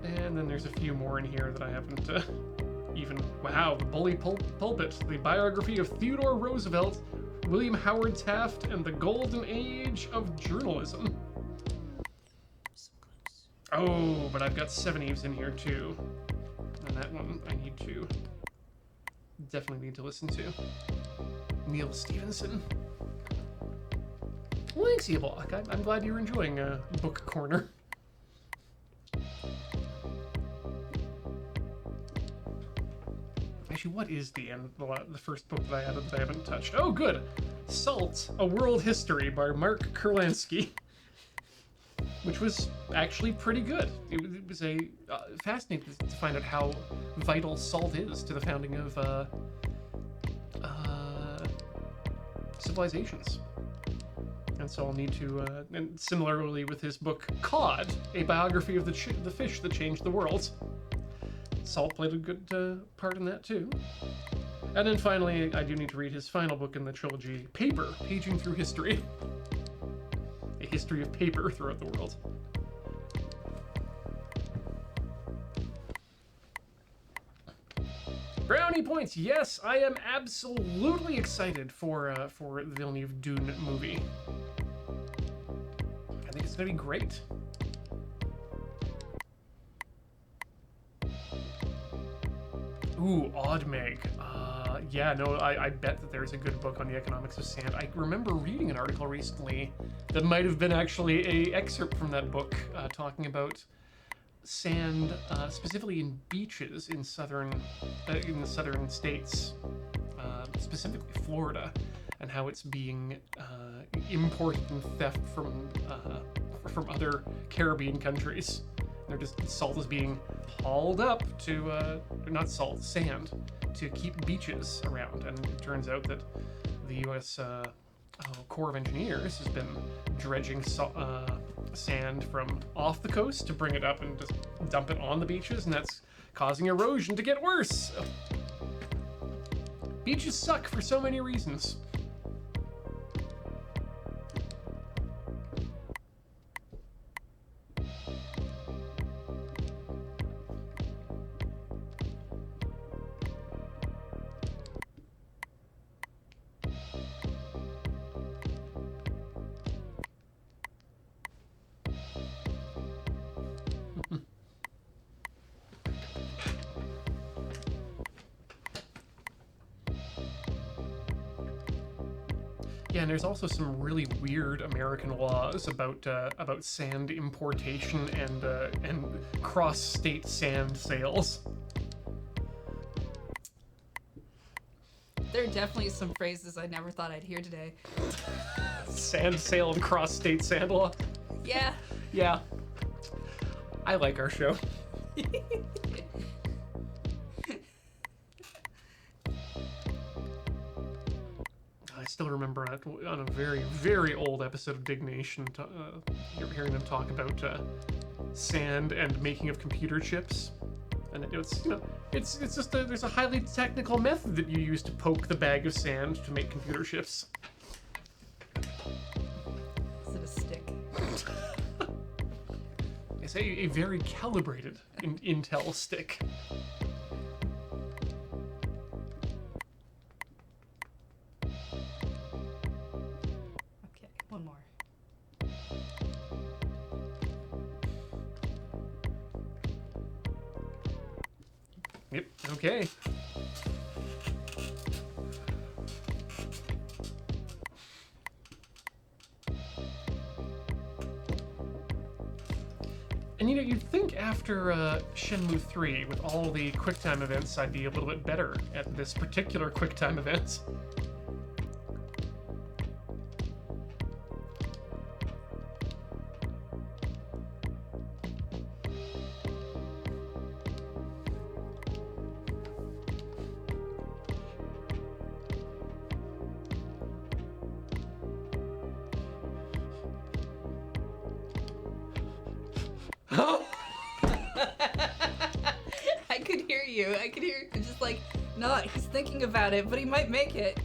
And then there's a few more in here that I haven't even... Wow, The Bully Pulpit, the biography of Theodore Roosevelt, William Howard Taft, and the Golden Age of Journalism. So close. Oh, but I've got Seven Eves in here too. And that one I definitely need to listen to. Neil Stevenson. Well, thanks, Eoblock. I'm glad you're enjoying Book Corner. Actually, what is the first book that I haven't touched? Oh, good! Salt, A World History by Mark Kurlansky, which was actually pretty good. It was a fascinating to find out how vital salt is to the founding of civilizations. And so I'll need to, and similarly with his book Cod, a biography of the fish that changed the world. Salt played a good part in that too. And then finally, I do need to read his final book in the trilogy, Paper, Paging Through History. A history of paper throughout the world. Brownie points! Yes, I am absolutely excited for the Villeneuve Dune movie. I think it's gonna be great. Ooh, Odd Meg. Yeah, no, I bet that there's a good book on the economics of sand. I remember reading an article recently that might have been actually an excerpt from that book talking about sand, specifically in beaches in the southern states, specifically Florida, and how it's being imported and theft from other Caribbean countries. Salt is being hauled up to, sand, to keep beaches around. And it turns out that the U.S. Corps of Engineers has been dredging sand from off the coast to bring it up and just dump it on the beaches, and that's causing erosion to get worse. So, beaches suck for so many reasons. Yeah, and there's also some really weird American laws about sand importation and cross-state sand sales. There are definitely some phrases I never thought I'd hear today. Sand sale and cross-state sand law. Yeah. Yeah. I like our show. I still remember on a very, very old episode of Dignation, hearing them talk about sand and making of computer chips. And it's, it's just there's a highly technical method that you use to poke the bag of sand to make computer chips. Is it a stick? I say a very calibrated Intel stick. Okay, one more. Yep, okay. And you'd think after Shenmue 3, with all the QuickTime events, I'd be a little bit better at this particular QuickTime event. I could hear you. I could hear just like, no, he's thinking about it, but he might make it.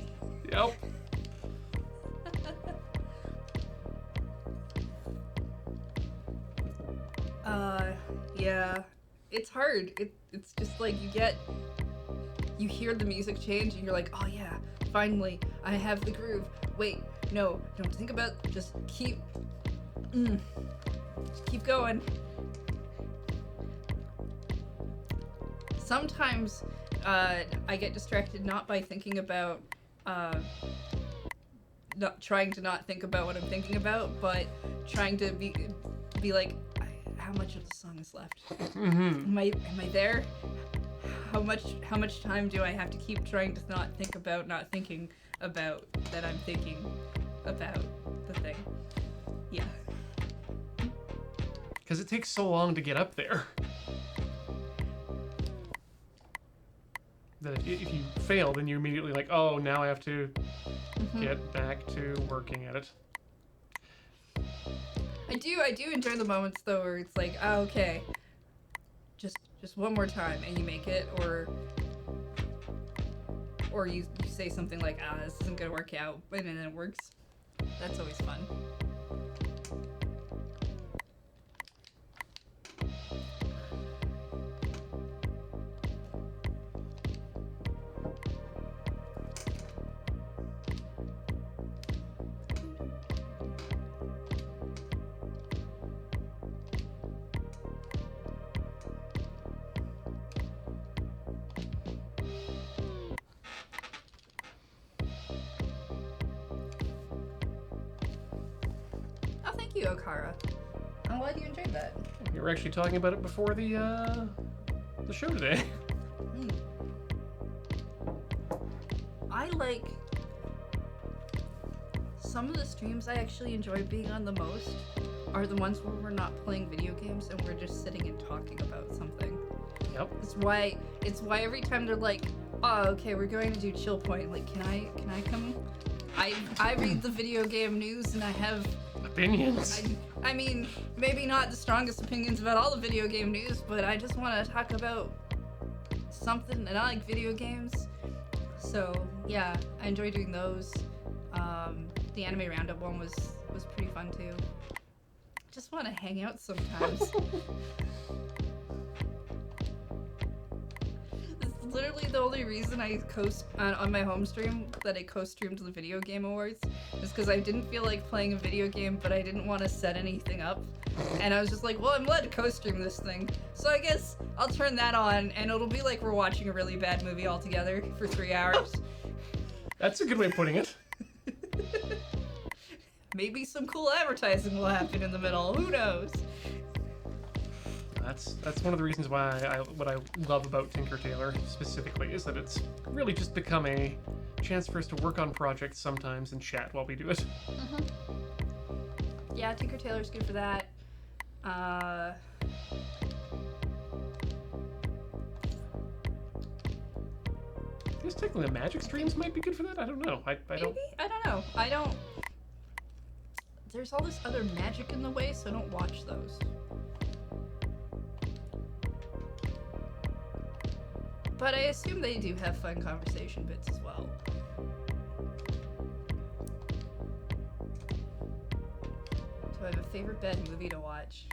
Yep. Yeah. It's hard. It's just like you hear the music change and you're like, oh yeah, finally, I have the groove. Wait, no, don't think about, just keep going. Sometimes I get distracted not by thinking about not trying to not think about what I'm thinking about, but trying to be like, how much of the song is left? Mm-hmm. Am I there? How much time do I have to keep trying to not think about not thinking about that I'm thinking about the thing? Yeah. Because it takes so long to get up there. That if you fail, then you're immediately like, oh, now I have to get back to working at it. I do enjoy the moments though where it's like, oh, okay, just one more time and you make it, or you say something like, this isn't gonna work out, and then it works. That's always fun. Oh, thank you, Okara. I'm glad you enjoyed that. We were actually talking about it before the show today. I like some of the streams I actually enjoy being on the most are the ones where we're not playing video games and we're just sitting and talking about something. Yep. It's why every time they're like, oh, okay, we're going to do Chill Point, like, can I come? I read the video game news and I have Opinions. I mean, maybe not the strongest opinions about all the video game news, but I just want to talk about something, and I like video games. So yeah, I enjoy doing those. The anime roundup one was pretty fun too. Just want to hang out sometimes. It's literally the only reason I on my home stream that I co-streamed the video game awards is because I didn't feel like playing a video game, but I didn't want to set anything up, and I was just like, well, I'm allowed to co-stream this thing, so I guess I'll turn that on, and it'll be like we're watching a really bad movie all together for 3 hours. That's a good way of putting it. maybe some cool advertising will happen in the middle. Who knows? That's one of the reasons why what I love about Tinker Tailor specifically is that it's really just become a chance for us to work on projects sometimes and chat while we do it. Yeah, Tinker Tailor's good for that. I guess technically the magic streams might be good for that. I don't know. I don't. Maybe? I don't know. I don't. There's all this other magic in the way, so I don't watch those. But I assume they do have fun conversation bits as well. Do I have a favorite bad movie to watch?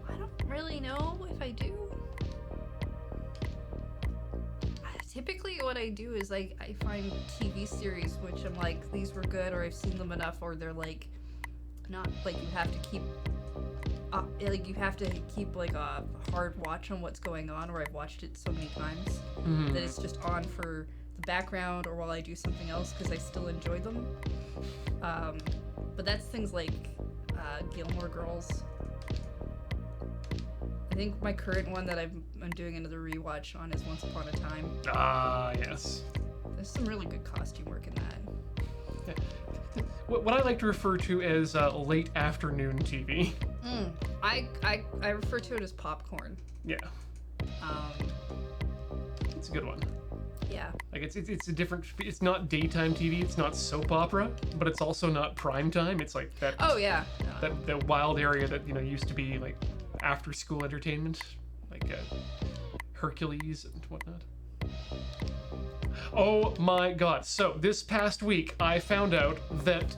I don't really know if I do. Typically what I do is I find TV series which I'm like, these were good, or I've seen them enough, or they're like, not like you have to keep like a hard watch on what's going on, or I've watched it so many times that it's just on for the background or while I do something else because I still enjoy them. But that's things like Gilmore Girls. I think my current one that I'm doing another rewatch on is Once Upon a Time. Ah, yes. There's some really good costume work in that. What I like to refer to as late afternoon TV. I refer to it as popcorn. Yeah. It's a good one. Yeah. Like it's a different. It's not daytime TV. It's not soap opera, but it's also not prime time. It's like that. Oh yeah. That wild area that used to be like after school entertainment, like Hercules and whatnot. Oh my god. So this past week I found out that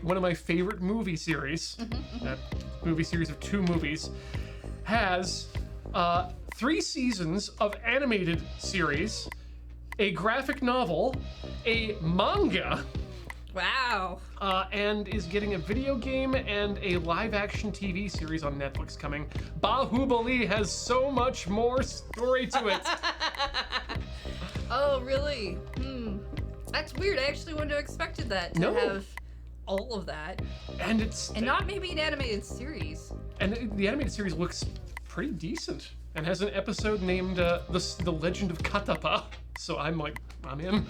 one of my favorite movie series, that movie series of 2 movies, has 3 seasons of animated series, a graphic novel, a manga, Wow. and is getting a video game and a live-action TV series on Netflix coming. Bahubali has so much more story to it. Oh, really? That's weird. I actually wouldn't have expected that to have all of that. And not maybe an animated series. And the animated series looks pretty decent and has an episode named the Legend of Katapa. So I'm in.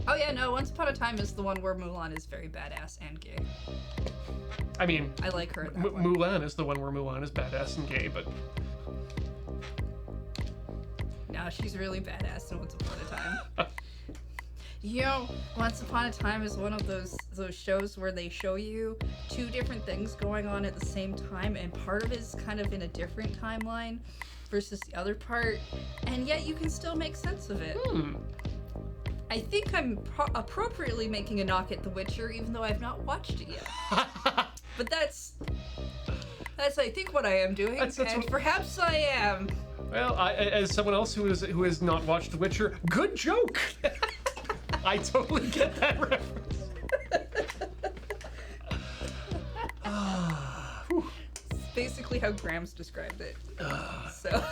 Oh yeah, no, Once Upon a Time is the one where Mulan is very badass and gay. I mean, I like her in that one. Mulan is the one where Mulan is badass and gay, but... No, she's really badass in Once Upon a Time. You know, Once Upon a Time is one of those shows where they show you 2 different things going on at the same time, and part of it is kind of in a different timeline versus the other part, and yet you can still make sense of it. I think I'm appropriately making a knock at The Witcher, even though I've not watched it yet. But that's I think what I am doing, and perhaps I am. Well, as someone else who has not watched The Witcher, good joke. I totally get that reference. It's basically how Grams described it. So.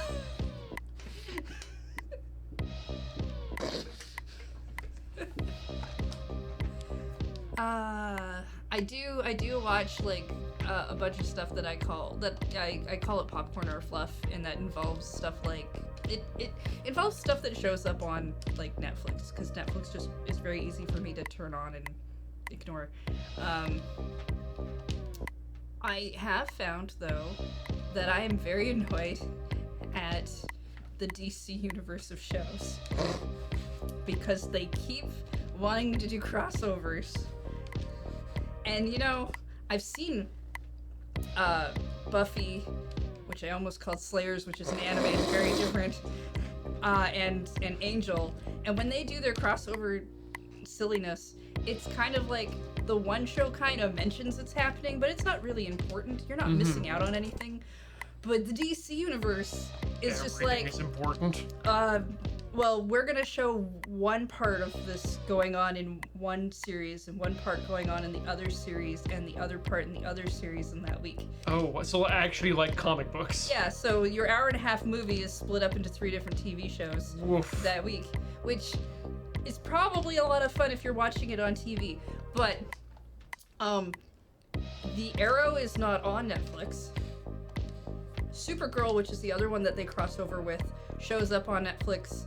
I do watch like a bunch of stuff that I call it popcorn or fluff, and that involves stuff like it involves stuff that shows up on like Netflix, because Netflix just is very easy for me to turn on and ignore. I have found though that I am very annoyed at the DC universe of shows because they keep wanting to do crossovers. And I've seen Buffy, which I almost called Slayers, which is an anime very different, and Angel, and when they do their crossover silliness, it's kind of like the one show kind of mentions it's happening, but it's not really important. You're not missing out on anything. But the DC universe is just like it's important. well, we're gonna show one part of this going on in one series and one part going on in the other series and the other part in the other series in that week. Oh, so actually like comic books. Yeah, so your hour-and-a-half movie is split up into 3 different TV shows Woof. that week, which is probably a lot of fun if you're watching it on TV. But the Arrow is not on Netflix. Supergirl, which is the other one that they cross over with, shows up on Netflix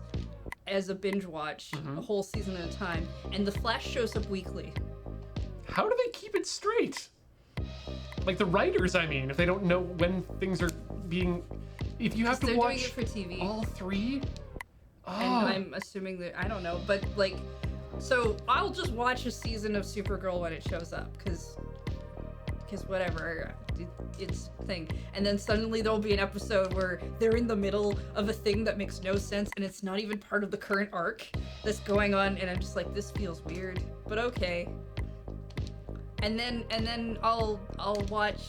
as a binge watch, a whole season at a time, and The Flash shows up weekly. How do they keep it straight? Like the writers, I mean, if they don't know when things are being... If you have to They're watch doing it for TV. all 3? Oh. And I'm assuming that, I don't know, but like, so I'll just watch a season of Supergirl when it shows up, because whatever, it's thing. And then suddenly there'll be an episode where they're in the middle of a thing that makes no sense and it's not even part of the current arc that's going on, and I'm just like, this feels weird, but okay. And then I'll watch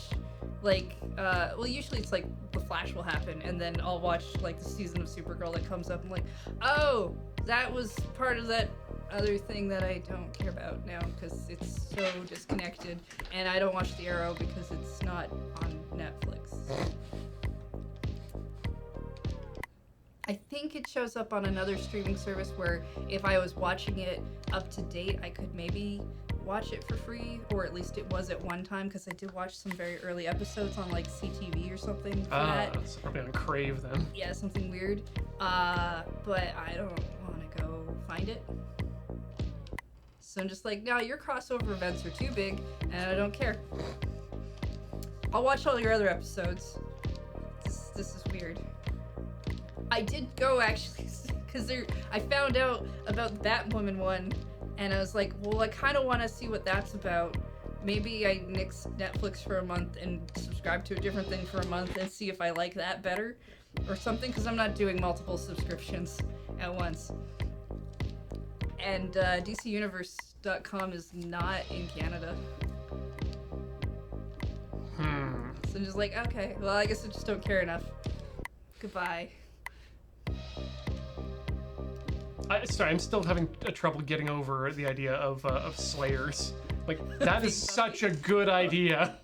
like well, usually it's like The Flash will happen, and then I'll watch like the season of Supergirl that comes up. I'm like, oh, that was part of that other thing that I don't care about now because it's so disconnected, and I don't watch The Arrow because it's not on Netflix. I think it shows up on another streaming service where if I was watching it up to date, I could maybe watch it for free, or at least it was at one time, because I did watch some very early episodes on like CTV or something for that. It's probably on Crave then. Yeah, something weird. But I don't want to go find it. So I'm just like, no, your crossover events are too big, and I don't care. I'll watch all your other episodes. This is weird. I did go actually, because I found out about the Batwoman one, and I was like, well, I kind of want to see what that's about. Maybe I nix Netflix for a month and subscribe to a different thing for a month and see if I like that better or something, because I'm not doing multiple subscriptions at once. And DCUniverse.com is not in Canada. So I'm just like, okay, well, I guess I just don't care enough. Goodbye. Sorry, I'm still having trouble getting over the idea of Slayers. Like, that is such a good idea.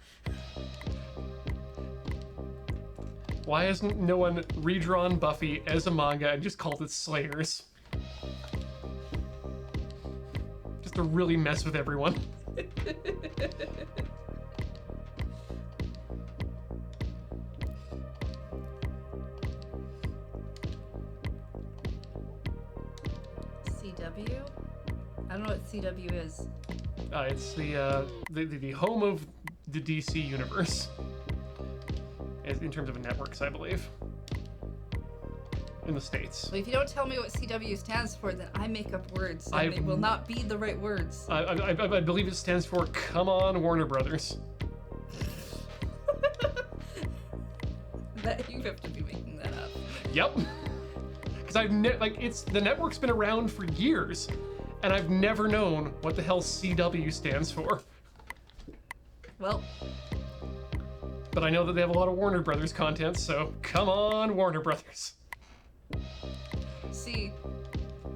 Why hasn't no one redrawn Buffy as a manga and just called it Slayers? Just to really mess with everyone. CW? I don't know what CW is. It's the home of the DC universe, in terms of networks, I believe, in the States. Well, if you don't tell me what CW stands for, then I make up words, and they will not be the right words. I believe it stands for Come On Warner Brothers. That you have to be making that up. Yep. Because the network's been around for years, and I've never known what the hell CW stands for. Well, but I know that they have a lot of Warner Brothers content, so come on, Warner Brothers. see,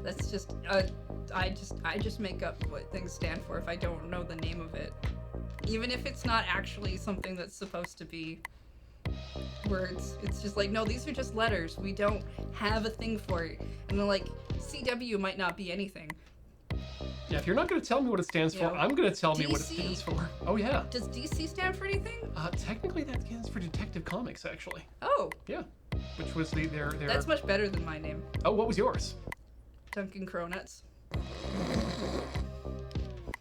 that's just I just make up what things stand for if I don't know the name of it, even if it's not actually something that's supposed to be words. It's just like, no, these are just letters. We don't have a thing for it. And they're like, CW might not be anything. Yeah, if you're not going to tell me what it stands for, I'm going to tell me what it stands for. Oh, yeah. Does DC stand for anything? Technically, that stands for Detective Comics, actually. Oh. Yeah. Which was their... That's much better than my name. Oh, what was yours? Duncan Cronuts.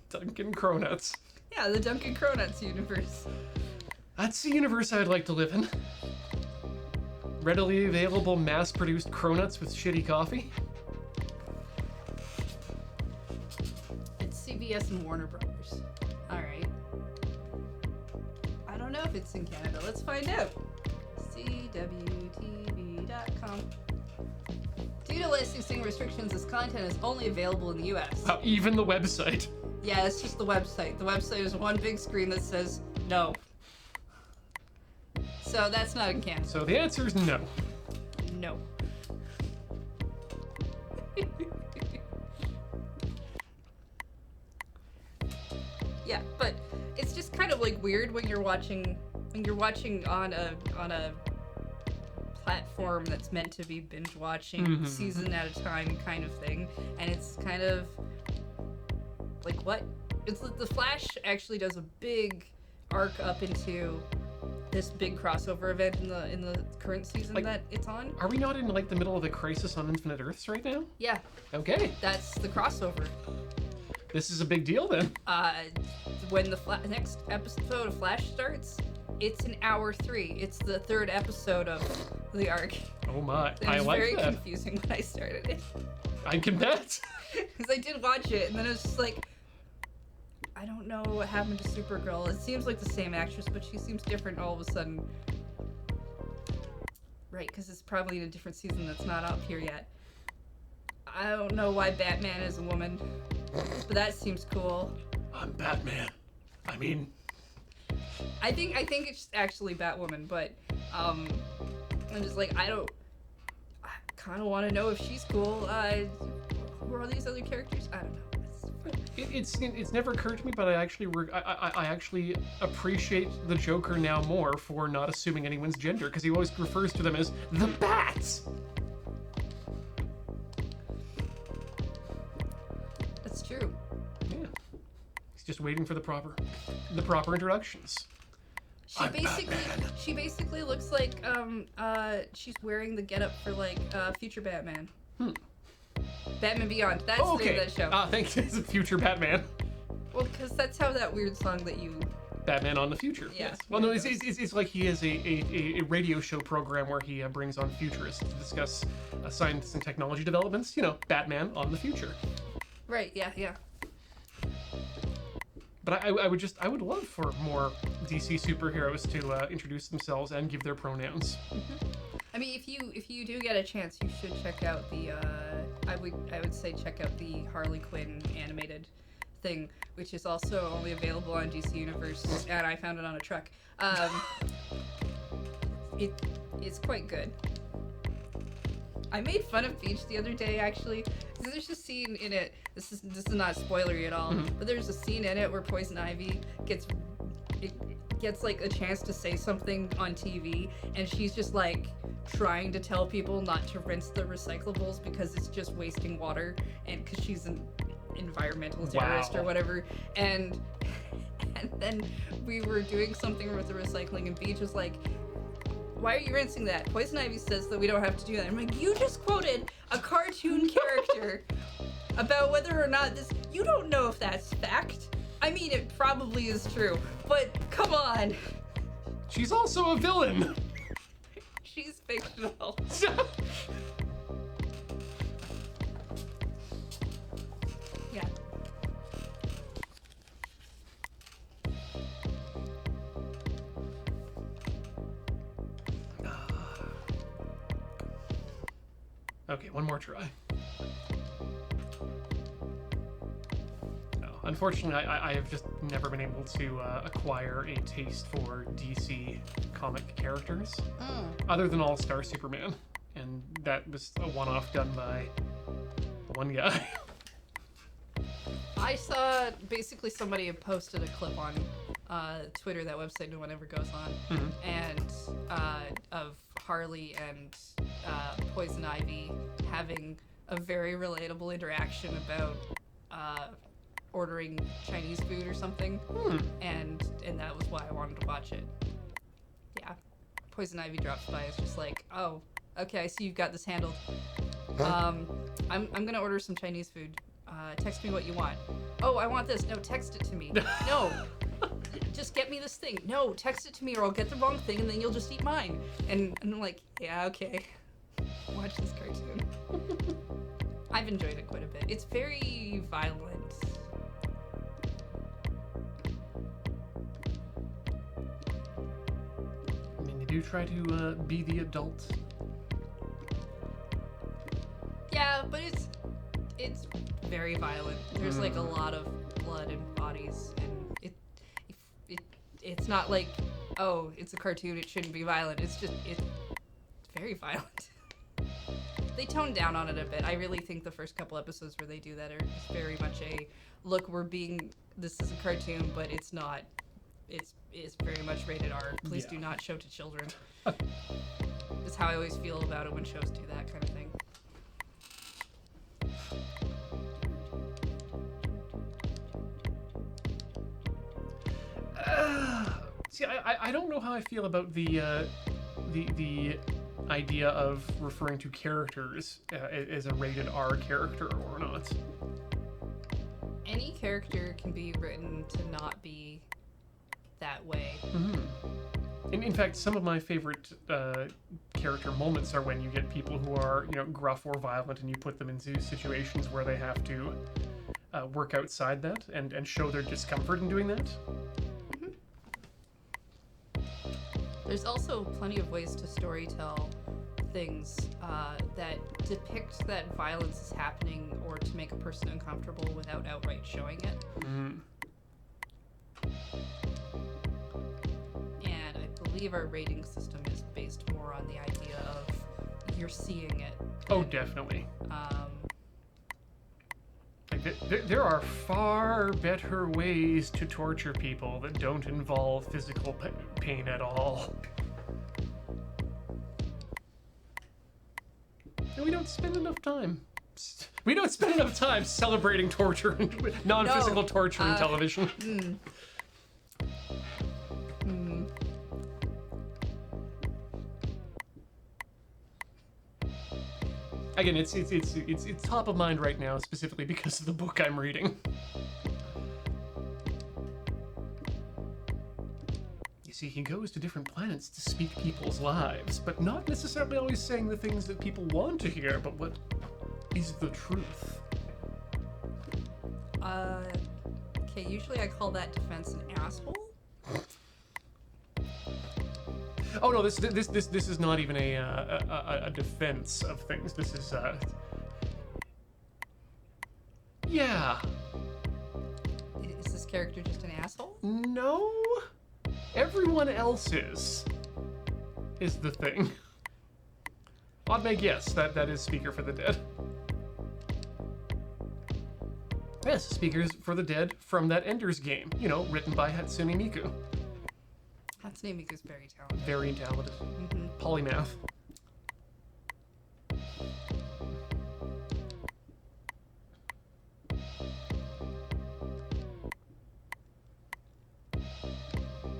Duncan Cronuts. Yeah, the Duncan Cronuts universe. That's the universe I'd like to live in. Readily available, mass-produced cronuts with shitty coffee. It's CBS and Warner Brothers. Alright. I don't know if it's in Canada. Let's find out. CWTV.com. Due to licensing restrictions, this content is only available in the US. Even the website. Yeah, it's just the website. The website is one big screen that says no. So that's not in Canada. So the answer is no. No. Yeah, but it's just kind of like weird when you're watching on a platform that's meant to be binge watching season at a time kind of thing, and it's kind of like, what? It's the Flash actually does a big arc up into this big crossover event in the current season that it's on. Are we not in like the middle of a crisis on Infinite Earths right now? Yeah. Okay. That's the crossover. This is a big deal then. When the next episode of Flash starts, it's in hour 3. It's the 3rd episode of the arc. Oh my! It was very confusing when I started it. I can bet. Because I did watch it, and then it was just like, I don't know what happened to Supergirl. It seems like the same actress, but she seems different all of a sudden. Right, because it's probably in a different season that's not up here yet. I don't know why Batman is a woman, but that seems cool. I'm Batman. I mean, I think it's actually Batwoman, but I'm just like, I kind of want to know if she's cool. Who are all these other characters? I don't know. it's never occurred to me, but I actually appreciate the Joker now more for not assuming anyone's gender, because he always refers to them as the Bats. That's true. Yeah, he's just waiting for the proper introductions. She basically looks like she's wearing the getup for like future Batman. Batman Beyond. That's the name of that show. Thank you. It's a future Batman. Well, because that's how that weird song that you... Batman on the Future. Yeah. Yes. Well, no, it's like he has a radio show program where he brings on futurists to discuss science and technology developments. You know, Batman on the Future. Right, yeah. But I would love for more DC superheroes to introduce themselves and give their pronouns. I mean, if you do get a chance, you should check out the I would say check out the Harley Quinn animated thing, which is also only available on DC Universe, and I found it on a truck. It's quite good. I made fun of Beach the other day, actually. There's a scene in it. This is not spoilery at all, but there's a scene in it where Poison Ivy gets like a chance to say something on TV, and she's just like trying to tell people not to rinse the recyclables because it's just wasting water, and because she's an environmental terrorist or whatever. And then we were doing something with the recycling, and Beach was like, why are you rinsing that? Poison Ivy says that we don't have to do that. I'm like, you just quoted a cartoon character about whether or not this... You don't know if that's fact. I mean, it probably is true, but come on. She's also a villain. She's fictional. Yeah. Okay, one more try. Unfortunately, I have just never been able to acquire a taste for DC comic characters, other than All-Star Superman, and that was a one-off done by one guy. I saw basically somebody had posted a clip on Twitter, that website no one ever goes on, and of Harley and Poison Ivy having a very relatable interaction about ordering Chinese food or something, and that was why I wanted to watch it. Yeah, Poison Ivy drops by. It's just like, oh, okay, I see you've got this handled. I'm gonna order some Chinese food. Text me what you want. Oh, I want this. No, text it to me. No, just get me this thing. No, text it to me or I'll get the wrong thing and then you'll just eat mine. And I'm like, yeah, okay. Watch this cartoon. I've enjoyed it quite a bit. It's very violent. I mean, they do try to be the adult. Yeah, but it's very violent. There's like a lot of blood and bodies, and it's not like, oh, it's a cartoon, it shouldn't be violent. It's just it's very violent. They toned down on it a bit. I really think the first couple episodes where they do that are just very much a look. This is a cartoon, but it's not. It's very much rated R. Please do not show to children. That's how I always feel about it when shows do that kind of thing. See, I don't know how I feel about the idea of referring to characters as a rated R character or not. Any character can be written to not be that way. In fact, some of my favorite character moments are when you get people who are, gruff or violent, and you put them into situations where they have to work outside that and show their discomfort in doing that. There's also plenty of ways to storytell things that depict that violence is happening or to make a person uncomfortable without outright showing it. And I believe our rating system is based more on the idea of you're seeing it. Oh, definitely. There are far better ways to torture people that don't involve physical pain at all. And we don't spend enough time. We don't spend enough time celebrating torture and non-physical torture in television. Again, it's top of mind right now, specifically because of the book I'm reading. You see, he goes to different planets to speak people's lives, but not necessarily always saying the things that people want to hear, but what is the truth. Okay, usually I call that defense an asshole. Oh no, this is not even a defense of things. This is yeah. Is this character just an asshole? No, everyone else is the thing. Odd make yes, that is Speaker for the Dead. Yes, Speakers for the Dead from that Ender's Game, written by Hatsune Miku. Hatsune Miku's very talented. Very talented. Polymath.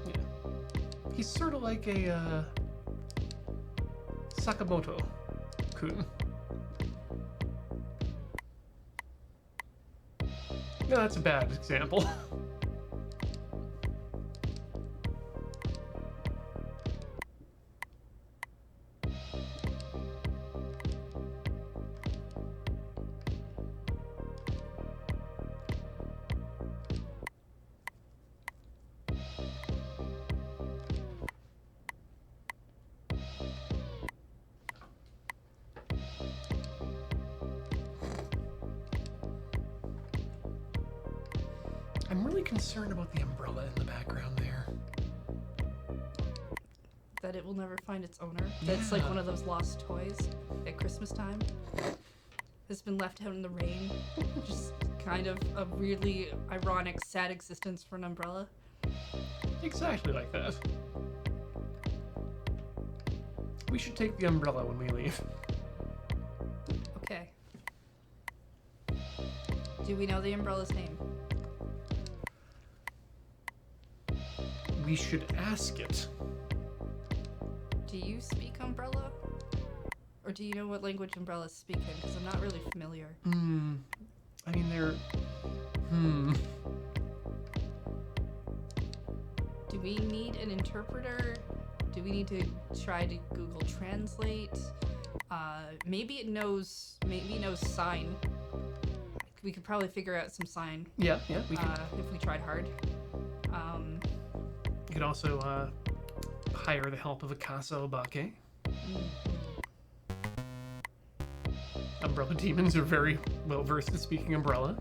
Yeah. He's sort of like a Sakamoto-kun. No, that's a bad example. I'm really concerned about the umbrella in the background there. That it will never find its owner. That's like one of those lost toys at Christmas time. Has been left out in the rain. Just kind of a really ironic, sad existence for an umbrella. Exactly like that. We should take the umbrella when we leave. Okay. Do we know the umbrella's name? We should ask it. Do you speak umbrella? Or do you know what language umbrellas speak in? Because I'm not really familiar. I mean, they're... Do we need an interpreter? Do we need to try to Google Translate? Maybe it knows sign. We could probably figure out some sign. Yeah, we can. If we tried hard. You could also hire the help of a Casa Obake. Umbrella demons are very well versed at speaking umbrella.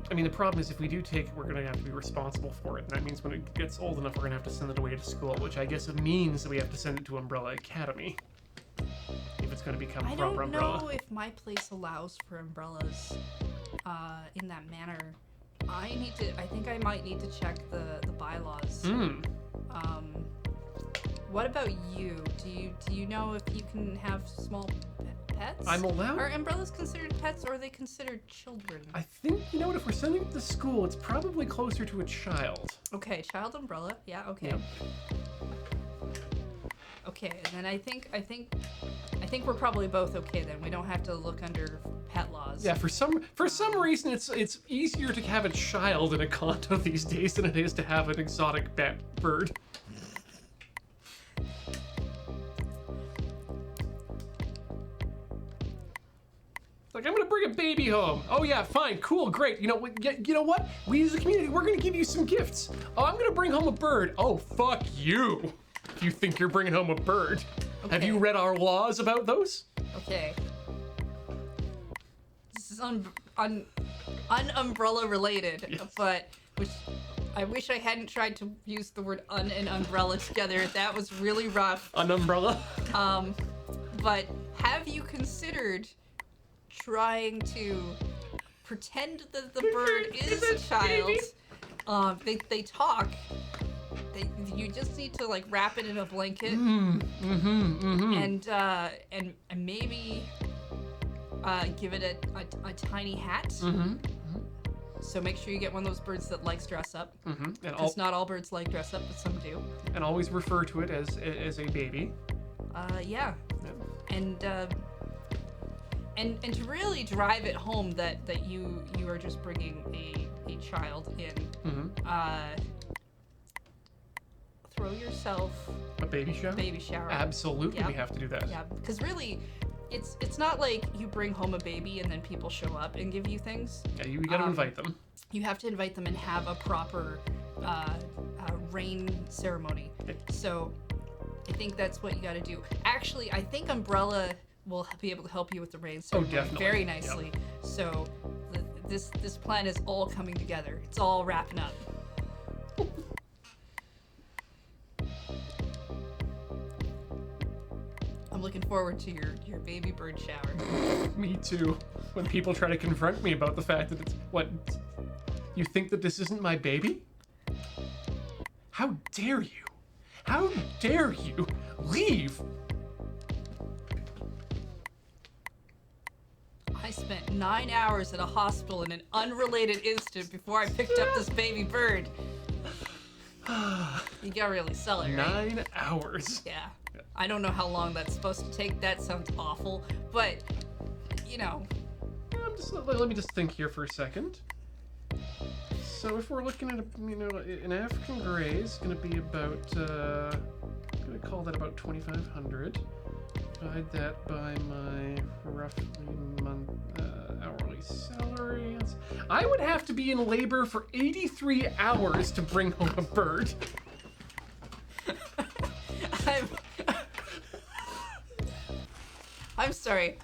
I mean, the problem is if we do take it, we're going to have to be responsible for it. And that means when it gets old enough, we're going to have to send it away to school, which I guess it means that we have to send it to Umbrella Academy. if it's going to become I proper don't umbrella. know if my place allows for umbrellas in that manner. I think I might need to check the bylaws. What about you? Do you know if you can have small pets? I'm allowed. Are umbrellas considered pets, or are they considered children? I think, you know what, if we're sending it to school, it's probably closer to a child. Okay, child umbrella. Yeah, okay. Yep. Okay, and then I think we're probably both okay then. We don't have to look under pet laws. Yeah, for some reason, it's easier to have a child in a condo these days than it is to have an exotic bird. Like, I'm gonna bring a baby home. Oh yeah, fine, cool, great. You know what? We as a community, we're gonna give you some gifts. Oh, I'm gonna bring home a bird. Oh, fuck you. If you think you're bringing home a bird. Okay. Have you read our laws about those? Okay. This is un-umbrella related, Yes. but which I wish I hadn't tried to use the word un and umbrella together. That was really rough. An umbrella? But have you considered trying to pretend that the bird is a child? They talk. You just need to like wrap it in a blanket and maybe give it a tiny hat. So make sure you get one of those birds that likes dress up. Because not all birds like dress up, but some do. And always refer to it as a baby. Yeah. And to really drive it home that you are just bringing a child in. Throw yourself A baby shower? baby shower. Absolutely, Yeah. we have to do that. Yeah, because really, it's not like you bring home a baby and then people show up and give you things. Yeah, you gotta invite them. You have to invite them and have a proper rain ceremony. So I think that's what you got to do. Actually, I think Umbrella will be able to help you with the rain ceremony definitely. very nicely. Yep. So this plan is all coming together. It's all wrapping up. I'm looking forward to your baby bird shower. Me too. When people try to confront me about the fact that it's what, you think that this isn't my baby? How dare you? How dare you leave? I spent 9 hours at a hospital in an unrelated incident before I picked up this baby bird. You gotta really sell it, right? 9 hours. Yeah. I don't know how long that's supposed to take. That sounds awful, but you know. Let me just think here for a second. So if we're looking at an African gray is going to be about, I'm going to call that about 2,500. Divide that by my roughly hourly salary. I would have to be in labor for 83 hours to bring home a bird. I'm sorry.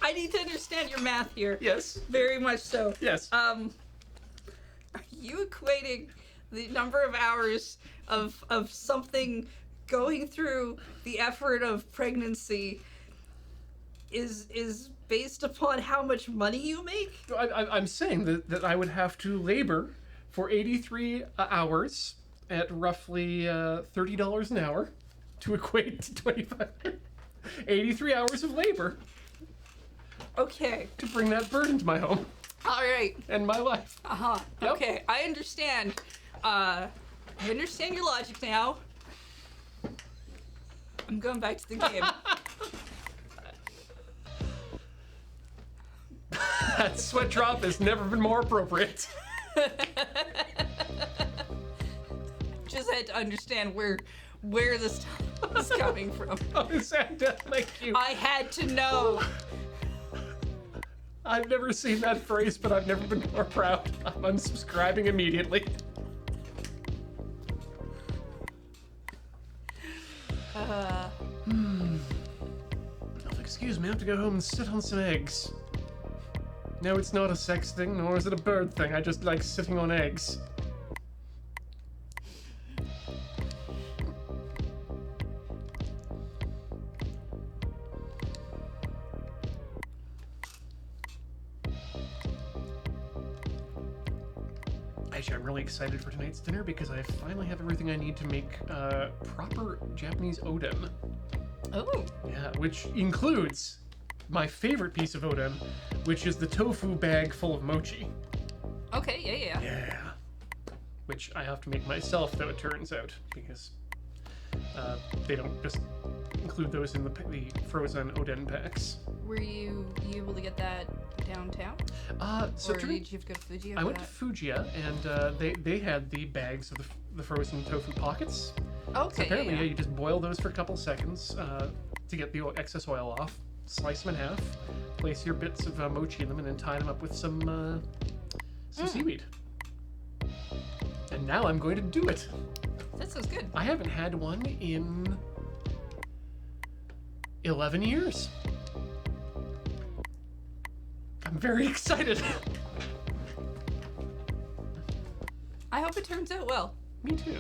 I need to understand your math here. Yes. Very much so. Yes. Are you equating the number of hours of something going through the effort of pregnancy is based upon how much money you make? I'm saying that I would have to labor for 83 hours at roughly $30 an hour to equate to 2,500. 83 hours of labor. Okay. To bring that bird into my home. All right. And my life. Uh-huh. Yep. Okay, I understand. I understand your logic now. I'm going back to the game. That sweat drop has never been more appropriate. Just had to understand where this is coming from. Thank you. I had to know. I've never seen that phrase, but I've never been more proud. I'm unsubscribing immediately. Excuse me, I have to go home and sit on some eggs. No, it's not a sex thing, nor is it a bird thing. I just like sitting on eggs. Actually, I'm really excited for tonight's dinner because I finally have everything I need to make proper Japanese oden. Oh. Yeah, which includes my favorite piece of oden, which is the tofu bag full of mochi. Okay, yeah. Yeah. Which I have to make myself, though, it turns out, because they don't just include those in the frozen oden packs. Were you able to get that downtown? So or did you have to go to Fuji? I went to Fujiya, and they had the bags of the frozen tofu pockets. Okay, So apparently, yeah. you just boil those for a couple seconds to get the excess oil off. Slice them in half, place your bits of mochi in them, and then tie them up with some seaweed. And now I'm going to do it. That sounds good. I haven't had one in 11 years. I'm very excited. I hope it turns out well. Me too.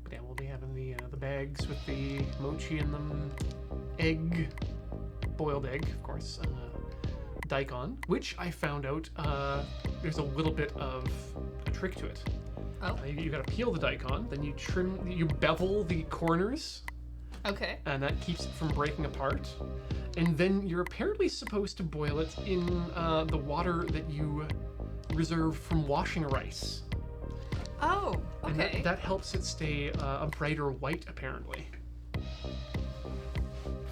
But yeah, we'll be having the bags with the mochi in them, egg, boiled egg, of course, daikon, which I found out there's a little bit of a trick to it. Oh. You gotta peel the daikon, then you bevel the corners, Okay. and that keeps it from breaking apart. And then you're apparently supposed to boil it in the water that you reserve from washing rice. Oh, And okay. that helps it stay a brighter white, apparently.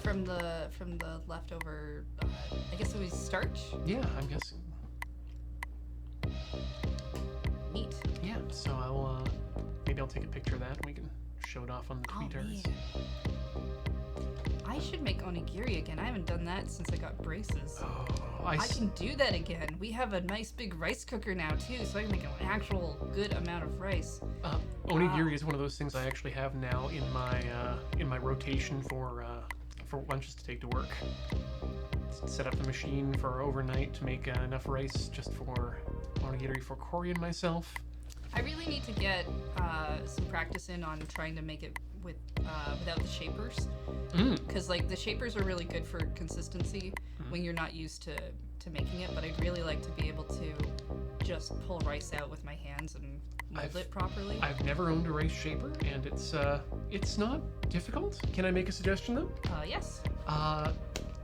From the leftover, I guess it was starch. Yeah, I'm guessing. Neat. Yeah, so maybe I'll take a picture of that and we can show it off on the tweeters. Man. I should make onigiri again. I haven't done that since I got braces. Oh, I can do that again. We have a nice big rice cooker now too, so I can make an actual good amount of rice. onigiri is one of those things I actually have now in my rotation for lunches to take to work. Set up the machine for overnight to make enough rice just for onigiri for Corey and myself. I really need to get some practice in on trying to make it without the shapers, because like the shapers are really good for consistency when you're not used to making it. But I'd really like to be able to just pull rice out with my hands and mold it properly. I've never owned a rice shaper, and it's not difficult. Can I make a suggestion though? Yes.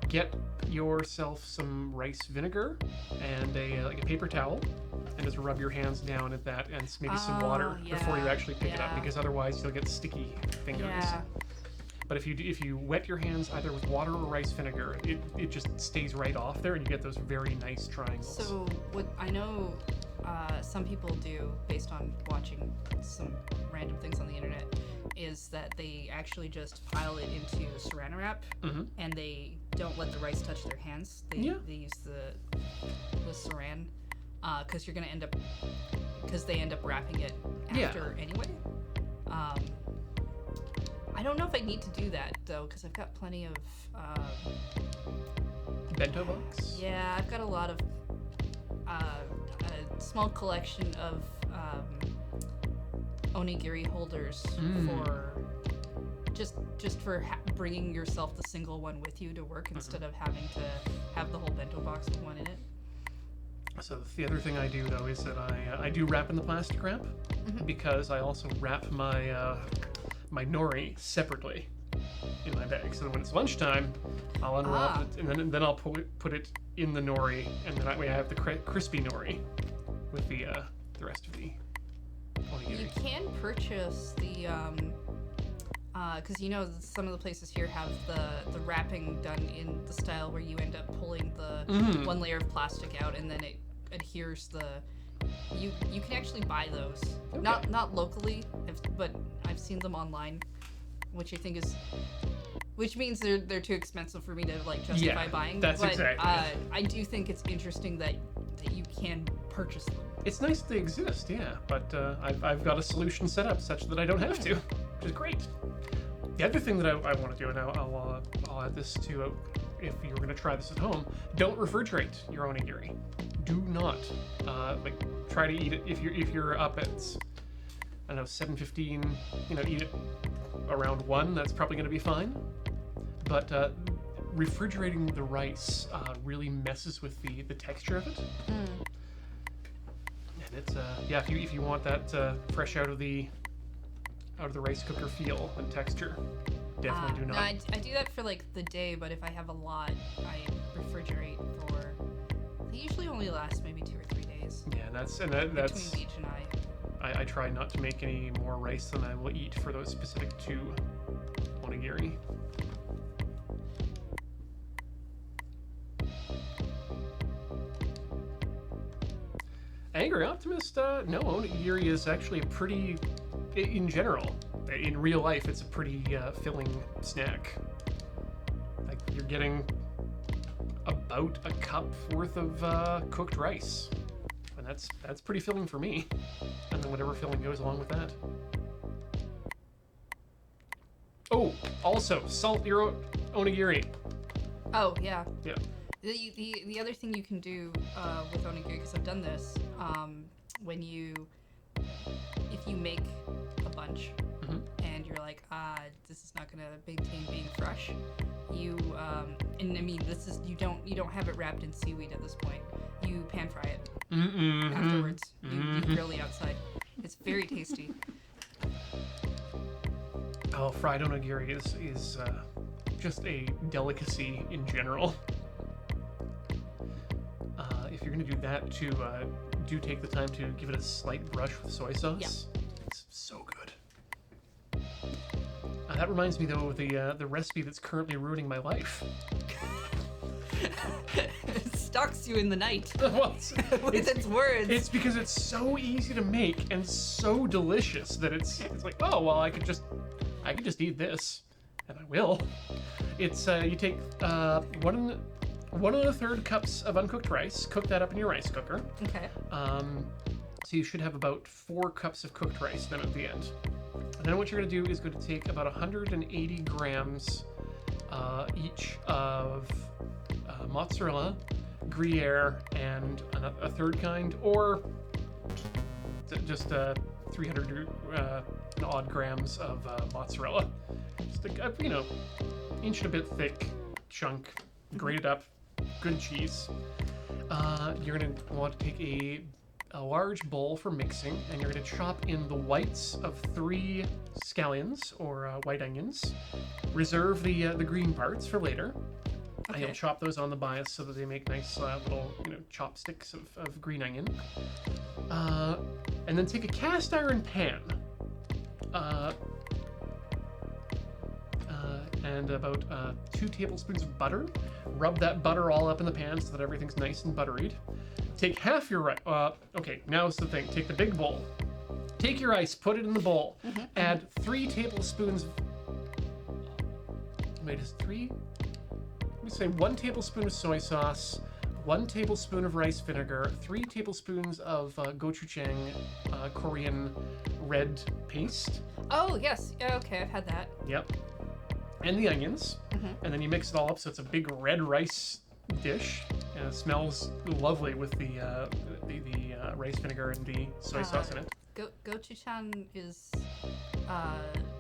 Get yourself some rice vinegar and a paper towel, and just rub your hands down at that, and maybe some water before you actually pick it up, because otherwise you'll get sticky fingers. Yeah. But if you wet your hands either with water or rice vinegar, it just stays right off there, and you get those very nice triangles. So what I know some people do, based on watching some random things on the internet, is that they actually just pile it into saran wrap, and they don't let the rice touch their hands. They use the saran, because you're gonna end up, because they end up wrapping it after anyway. I don't know if I need to do that though, because I've got plenty of bento box. Yeah, I've got a lot of a small collection of onigiri holders for just for bringing yourself the single one with you to work instead of having to have the whole bento box with one in it. So the other thing I do though is that I do wrap in the plastic wrap, because I also wrap my my nori separately in my bag. So when it's lunchtime, I'll unwrap it, and then I'll put it in the nori, and then that way I have the crispy nori with the rest of the onigiri. You can purchase the because you know some of the places here have the wrapping done in the style where you end up pulling the one layer of plastic out, and then it adheres the. You can actually buy those, not locally, but I've seen them online, which I think is, which means they're too expensive for me to like justify buying. That's but, exactly it. I do think it's interesting that you can purchase them. It's nice that they exist, yeah, but I've got a solution set up such that I don't have to, which is great. The other thing that I want to do, and I'll add this to if you're going to try this at home, don't refrigerate your onigiri. Do not try to eat it if you're up at 7:15. Eat it around 1. That's probably going to be fine. But refrigerating the rice really messes with the texture of it. It's yeah, if you want that fresh out of the rice cooker feel and texture, definitely do not. No, I do that for like the day, but if I have a lot, I refrigerate for. They usually only last maybe 2 or 3 days. Yeah, that's between Beach and I. I try not to make any more rice than I will eat for those specific 2 onigiri. Angry Optimist, no, onigiri is actually a pretty, in general, in real life, it's a pretty filling snack. Like, you're getting about a cup worth of cooked rice. And that's pretty filling for me. And then whatever filling goes along with that. Oh, also, salt your onigiri. Oh, yeah. Yeah. The other thing you can do with onigiri, because I've done this, if you make a bunch and you're like, this is not gonna maintain being fresh, and I mean, you don't have it wrapped in seaweed at this point. You pan fry it afterwards. You grill the outside. It's very tasty. Oh, fried onigiri is just a delicacy in general. If you're gonna do that too, do take the time to give it a slight brush with soy sauce. Yeah. It's so good. That reminds me though of the recipe that's currently ruining my life. It stalks you in the night Well, with its words. It's because it's so easy to make and so delicious that it's like, oh well, I could just eat this, and I will. It's you take 1 1/3 cups of uncooked rice, cook that up in your rice cooker. Okay. So you should have about 4 cups of cooked rice then at the end. And then what you're going to do is going to take about 180 grams each of mozzarella, Gruyere, and a third kind, or just 300 and odd grams of mozzarella. Just a, inch and a bit thick chunk, grated up, good cheese. You're going to want to take a large bowl for mixing, and you're going to chop in the whites of 3 scallions or white onions. Reserve the green parts for later. Okay. And you'll chop those on the bias so that they make nice little chopsticks of green onion. And then take a cast iron pan and about 2 tablespoons of butter. Rub that butter all up in the pan so that everything's nice and butteried. Take half your rice. Okay, now's the thing. Take the big bowl. Take your rice, put it in the bowl. Add 3 tablespoons. Wait, is 3? Let me say 1 tablespoon of soy sauce, 1 tablespoon of rice vinegar, 3 tablespoons of gochujang Korean red paste. Oh yes, okay, I've had that. Yep. And the onions, and then you mix it all up so it's a big red rice dish, and it smells lovely with the rice vinegar and the soy sauce in it. Gochujang is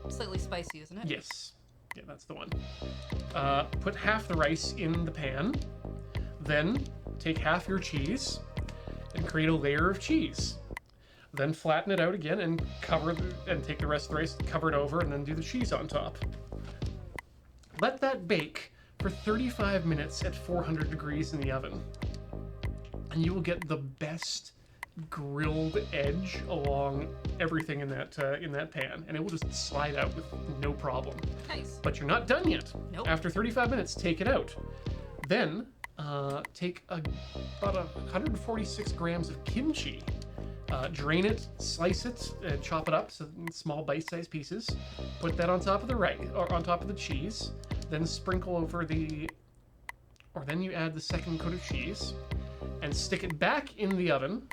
slightly spicy, isn't it? Yes. Yeah, that's the one. Put half the rice in the pan, then take half your cheese and create a layer of cheese. Then flatten it out again and and take the rest of the rice, cover it over, and then do the cheese on top. Let that bake for 35 minutes at 400 degrees in the oven, and you will get the best grilled edge along everything in that pan, and it will just slide out with no problem. Nice. But you're not done yet. Nope. After 35 minutes, take it out. Then take about 146 grams of kimchi. Drain it, slice it, chop it up so in small bite-sized pieces. Put that on top of the rice or on top of the cheese. Then sprinkle over then you add the second coat of cheese, and stick it back in the oven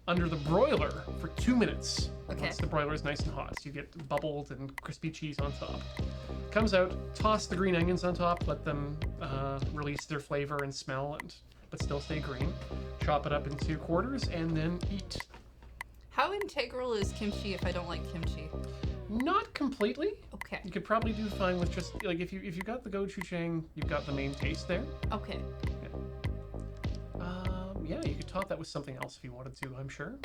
under the broiler for 2 minutes. Okay. Once the broiler is nice and hot, so you get bubbled and crispy cheese on top. Comes out, toss the green onions on top, let them release their flavor and smell, but still stay green. Chop it up into quarters, and then eat. How integral is kimchi if I don't like kimchi? Not completely. Okay. You could probably do fine with just like if you got the gochujang, you've got the main taste there. Okay. Yeah, you could top that with something else if you wanted to, I'm sure.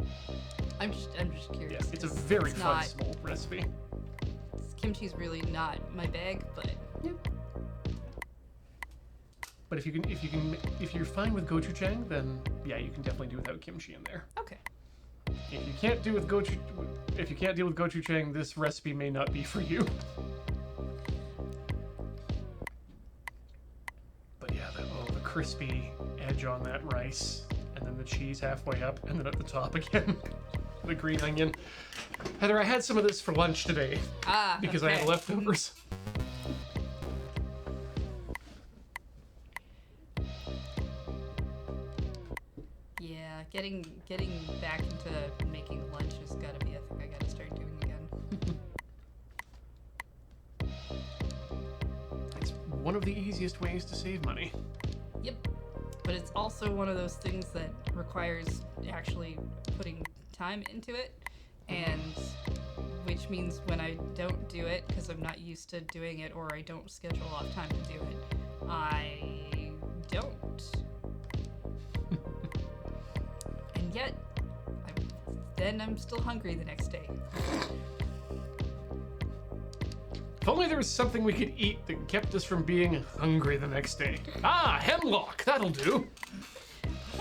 I'm just curious. Yeah, it's a 'cause very it's fun, not- small recipe. Kimchi's really not my bag, but But if you're fine with gochujang, then yeah, you can definitely do without kimchi in there. okay. If you can't deal with gochujang, this recipe may not be for you. But yeah, the crispy edge on that rice, and then the cheese halfway up, and then at the top again, the green onion. Heather, I had some of this for lunch today because I had okay. leftovers. Yeah, getting back into making lunch has got to be a thing I got to start doing again. It's one of the easiest ways to save money. Yep. But it's also one of those things that requires actually putting time into it, and which means when I don't do it because I'm not used to doing it or I don't schedule off time to do it, I don't. And yet, I'm still hungry the next day. If only there was something we could eat that kept us from being hungry the next day. Ah, hemlock! That'll do!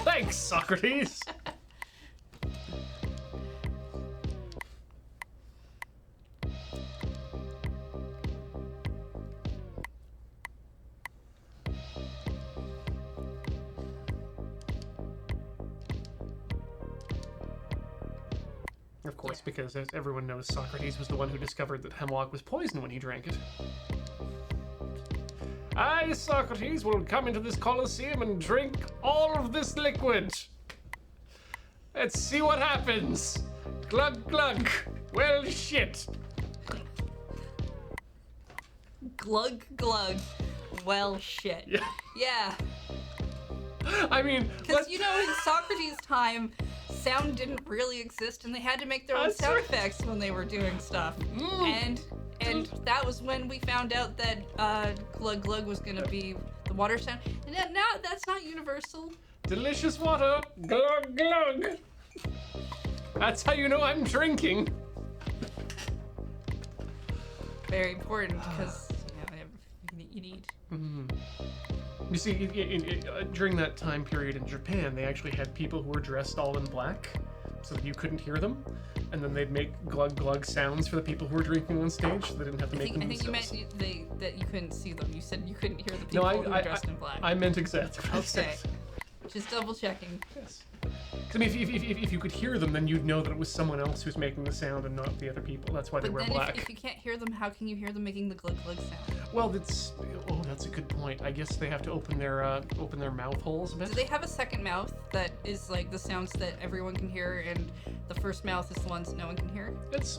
Thanks, Socrates! Of course, Yeah. because as everyone knows, Socrates was the one who discovered that hemlock was poison when he drank it. I, Socrates, will come into this Colosseum and drink all of this liquid. Let's see what happens. Glug, glug. Well, shit. Glug glug. Well, shit. Yeah. Yeah. I mean, Because, you know, in Socrates' time, sound didn't really exist, and they had to make their own That's sound right. effects when they were doing stuff. Mm. And that was when we found out that glug glug was gonna be the water sound. And now that's not universal. delicious water. Glug, glug. That's how you know I'm drinking. Very important because you need. You see, during that time period in Japan, they actually had people who were dressed all in black so that you couldn't hear them. And then they'd make glug glug sounds for the people who were drinking on stage so they didn't have to make them I think themselves. you meant that you couldn't see them. You said you couldn't hear the No, people who were dressed in black. I meant exactly what I Okay. said. Just double checking. Yes. 'Cause, I mean, if you could hear them, then you'd know that it was someone else who's making the sound and not the other people. That's why they But wear then black. if you can't hear them, how can you hear them making the glug glug sound? Well, that's a good point. I guess they have to open their mouth holes a bit. Do they have a second mouth that is like the sounds that everyone can hear, and the first mouth is the ones that no one can hear? It's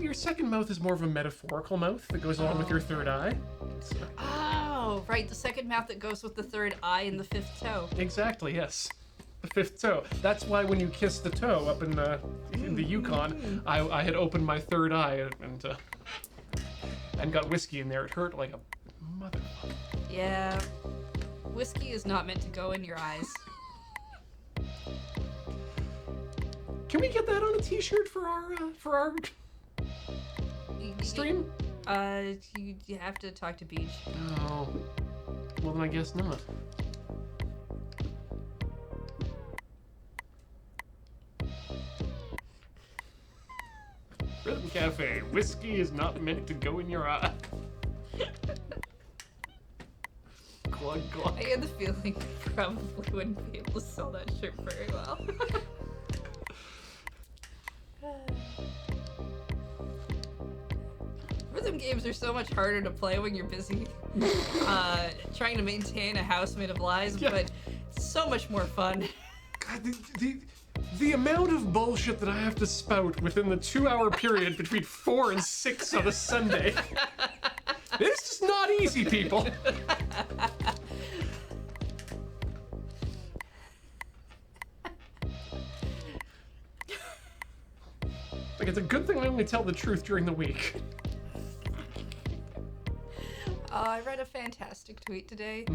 your second mouth is more of a metaphorical mouth that goes along with your third eye. So- Oh, right, the second mouth that goes with the third eye and the fifth toe. Exactly, yes. The fifth toe. That's why when you kiss the toe up in the Yukon, I had opened my third eye and got whiskey in there. It hurt like a motherfucker. Yeah, whiskey is not meant to go in your eyes. Can we get that on a T-shirt for our stream? You have to talk to Beach. Oh, well then I guess not. Rhythm Cafe. Whiskey is not meant to go in your eye. Glug glug. I get the feeling you probably wouldn't be able to sell that shirt very well. Rhythm games are so much harder to play when you're busy trying to maintain a house made of lies, Yeah. but it's so much more fun. God, the amount of bullshit that I have to spout within the 2-hour period between 4 and 6 on a Sunday. This is not easy, people. Like, it's a good thing I only tell the truth during the week. I read a fantastic tweet today.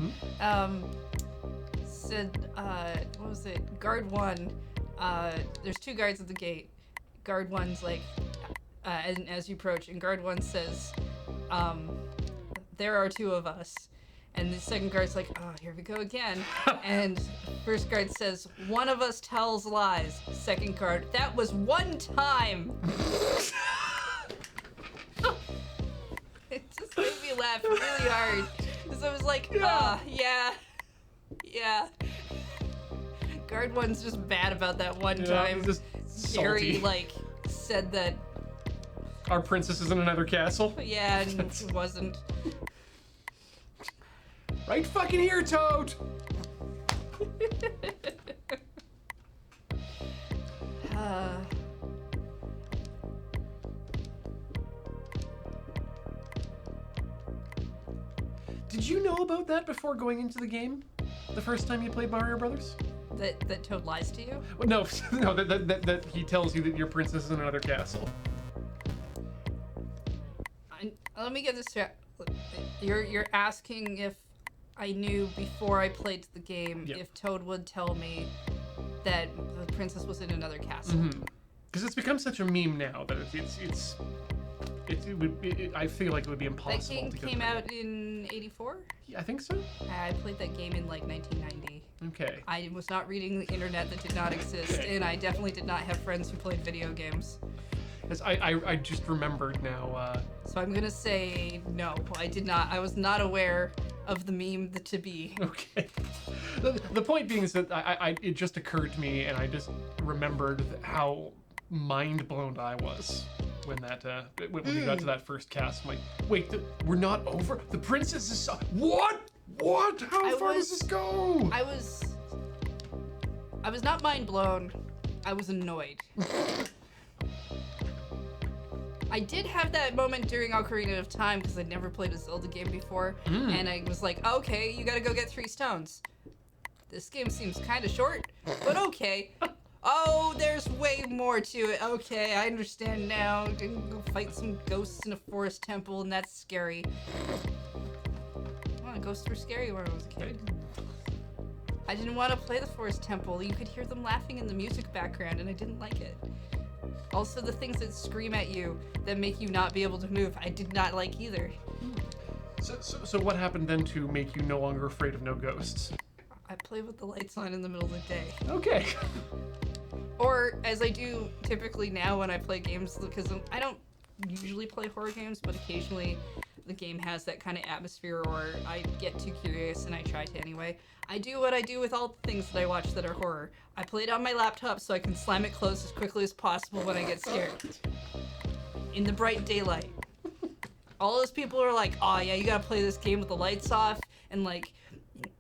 said, what was it? Guard 1, there's 2 guards at the gate. Guard 1's like, as you approach, and Guard 1 says, there are 2 of us. And the second guard's like, oh, here we go again. And first guard says, one of us tells lies. Second guard, that was one time. It just made me laugh really hard. Because I was like, yeah. Guard 1's just bad about that one time. Just Gary, salty. like, said that, Our princess is in another castle. yeah, and it wasn't. Right fucking here, Toad! Did you know about that before going into the game? The first time you played Mario Brothers? That Toad lies to you? Well, no, no, that he tells you that your princess is in another castle. Let me get this straight. You're asking if I knew before I played the game if Toad would tell me that the princess was in another castle. Because it's become such a meme now that I feel like it would be impossible. That game to came out in '84. Yeah, I think so. I played that game in like 1990. Okay. I was not reading the internet that did not exist, and I definitely did not have friends who played video games. Yes, I just remembered now. So I'm gonna say no. I did not. I was not aware of the meme to be. Okay. The point being is that it just occurred to me, and I just remembered how mind blown I was when when we got to that first cast. I'm like, wait, we're not over. The princess is what? How far does this go? I was not mind blown. I was annoyed. I did have that moment during Ocarina of Time because I'd never played a Zelda game before, and I was like, okay, you gotta go get 3 stones. This game seems kind of short, but okay. Oh, there's way more to it. Okay, I understand now. Go fight some ghosts in a forest temple, and that's scary. Oh, ghosts were scary when I was a kid. I didn't want to play the forest temple. You could hear them laughing in the music background, and I didn't like it. Also, the things that scream at you that make you not be able to move, I did not like either. So what happened then to make you no longer afraid of no ghosts? I play with the lights on in the middle of the day. Okay. Or, as I do typically now when I play games, because I don't usually play horror games, but occasionally the game has that kind of atmosphere, or I get too curious and I try to anyway. I do what I do with all the things that I watch that are horror. I play it on my laptop so I can slam it closed as quickly as possible when I get scared. In the bright daylight. All those people are like, oh yeah, you gotta play this game with the lights off, and like,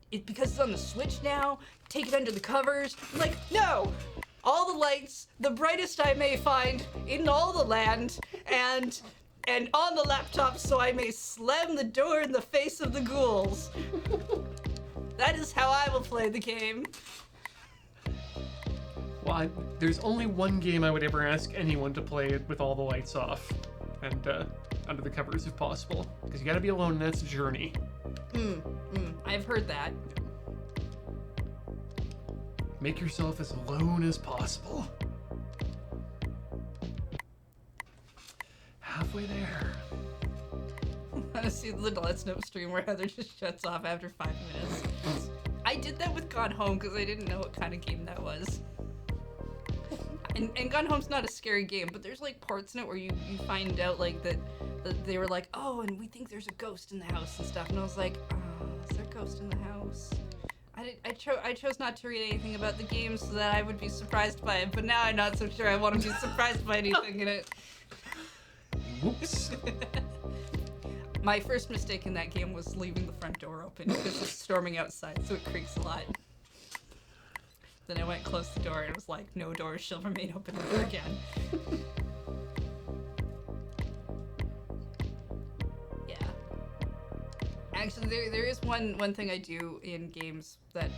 because it's on the Switch now, take it under the covers. I'm like, no! All the lights, the brightest I may find in all the land, and on the laptop so I may slam the door in the face of the ghouls. That is how I will play the game. Well, there's only one game I would ever ask anyone to play it with all the lights off and under the covers if possible, because you gotta be alone, and that's a journey. I've heard that. Make yourself as alone as possible. Halfway there. I want to see the Let's Know stream where Heather just shuts off after 5 minutes. I did that with Gone Home because I didn't know what kind of game that was. And Gone Home's not a scary game, but there's like parts in it where you find out like that they were like, oh, and we think there's a ghost in the house and stuff. And I was like, oh, is there a ghost in the house? I chose not to read anything about the game so that I would be surprised by it, but now I'm not so sure I want to be surprised by anything in it. Whoops. My first mistake in that game was leaving the front door open because it's storming outside, so it creaks a lot. Then I went and closed the door and it was like, no doors shall remain open ever again. Yeah. Actually, there is one thing I do in games that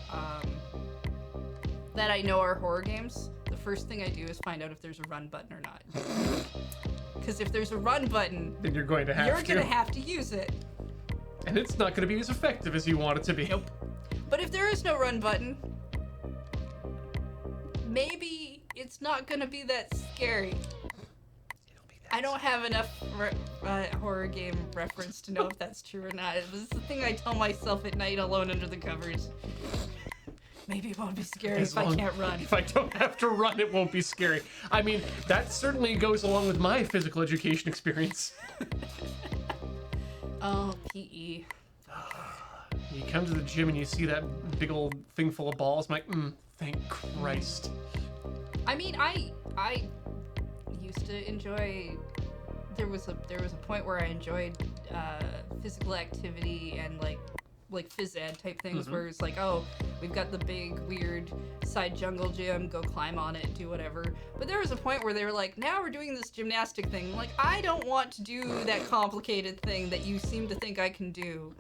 I know are horror games. The first thing I do is find out if there's a run button or not. Because if there's a run button, then you're going to have to use it. And it's not going to be as effective as you want it to be. Nope. But But if there is no run button, maybe it's not gonna be that scary. I don't have enough horror game reference to know if that's true or not. This is the thing I tell myself at night alone under the covers. Maybe it won't be scary if I can't run. If I don't have to run, it won't be scary. I mean, that certainly goes along with my physical education experience. Oh, PE. You come to the gym and you see that big old thing full of balls. I'm like, thank Christ. I mean, I used to enjoy. There was a point where I enjoyed physical activity and like phys ed type things, where it's like, oh, we've got the big weird side jungle gym, go climb on it, do whatever. But there was a point where they were like, now we're doing this gymnastic thing. I'm like, I don't want to do that complicated thing that you seem to think I can do.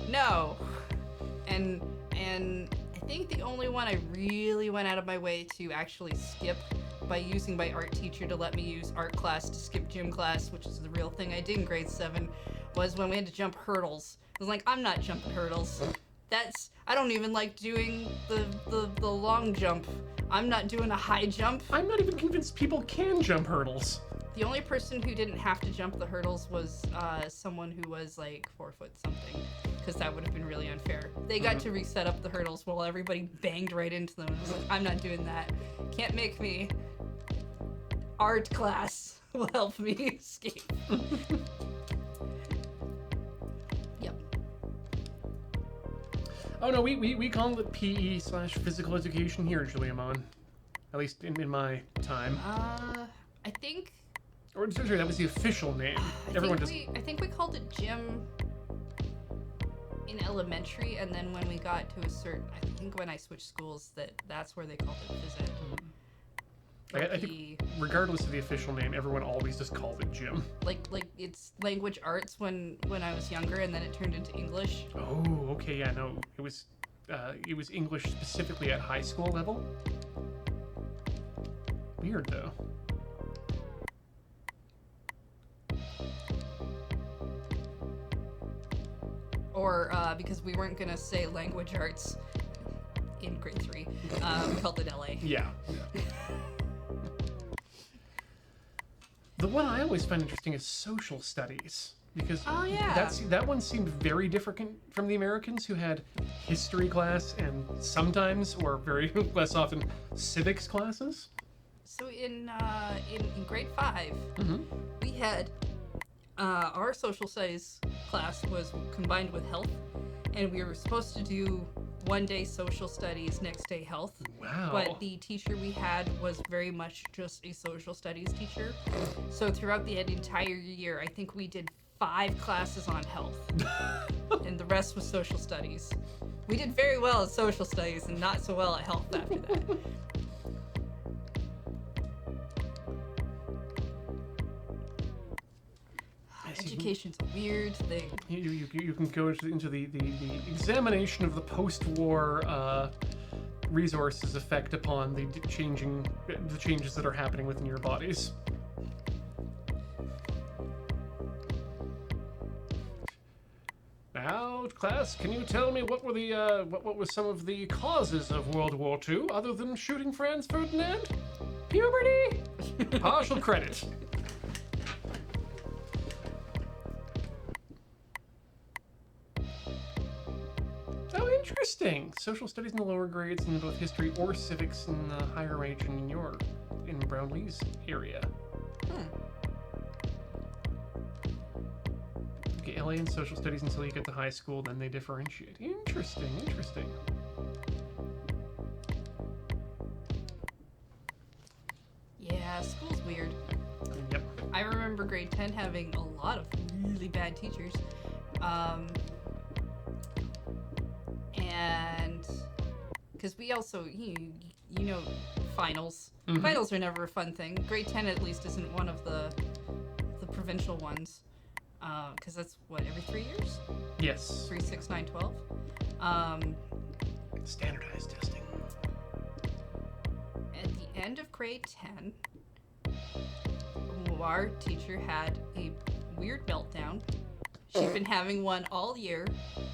No. And I think the only one I really went out of my way to actually skip by using my art teacher to let me use art class to skip gym class, which is the real thing I did in grade 7, was when we had to jump hurdles. I was like, I'm not jumping hurdles. I don't even like doing the long jump. I'm not doing a high jump. I'm not even convinced people can jump hurdles. The only person who didn't have to jump the hurdles was someone who was like 4 foot something, because that would have been really unfair. They got to reset up the hurdles while everybody banged right into them. I was like, I'm not doing that. Can't make me. Art class will help me escape. Yep. Oh no, we call it PE/physical education here, Juliamon. At least in my time. I think. Or sorry, that was the official name. I think we called it gym in elementary, and then when we got to a certain, I think when I switched schools, that's where they called it phys ed. I think regardless of the official name, everyone always just called it gym. Like it's language arts when I was younger, and then it turned into English. Oh, okay, yeah, no, it was English specifically at high school level. Weird though. Or because we weren't gonna say language arts in grade 3, we called it LA. Yeah. The one I always find interesting is social studies, because that one seemed very different from the Americans, who had history class and sometimes, or very less often, civics classes. So in grade 5, we had our social studies class was combined with health, and we were supposed to do one day social studies, next day health. Wow. But the teacher we had was very much just a social studies teacher. So throughout the entire year, I think we did 5 classes on health, and the rest was social studies. We did very well at social studies and not so well at health after that. Education's a weird thing. You can go into the examination of the post-war resources effect upon the changes that are happening within your bodies. Now, class, can you tell me what were some of the causes of World War II other than shooting Franz Ferdinand? Puberty? Partial credit. Interesting. Social studies in the lower grades in both history or civics in the higher range in Brownlee's area. Okay, LA and social studies until you get to high school, then they differentiate. Interesting. Yeah, school's weird. Yep. I remember grade 10 having a lot of really bad teachers. And because we also, you know, finals. Finals are never a fun thing. Grade 10 at least isn't one of the provincial ones, because that's what, every 3 years? Yes. 3, 6, 9, 12. Standardized testing. At the end of grade 10, our teacher had a weird meltdown. She'd been having one all year,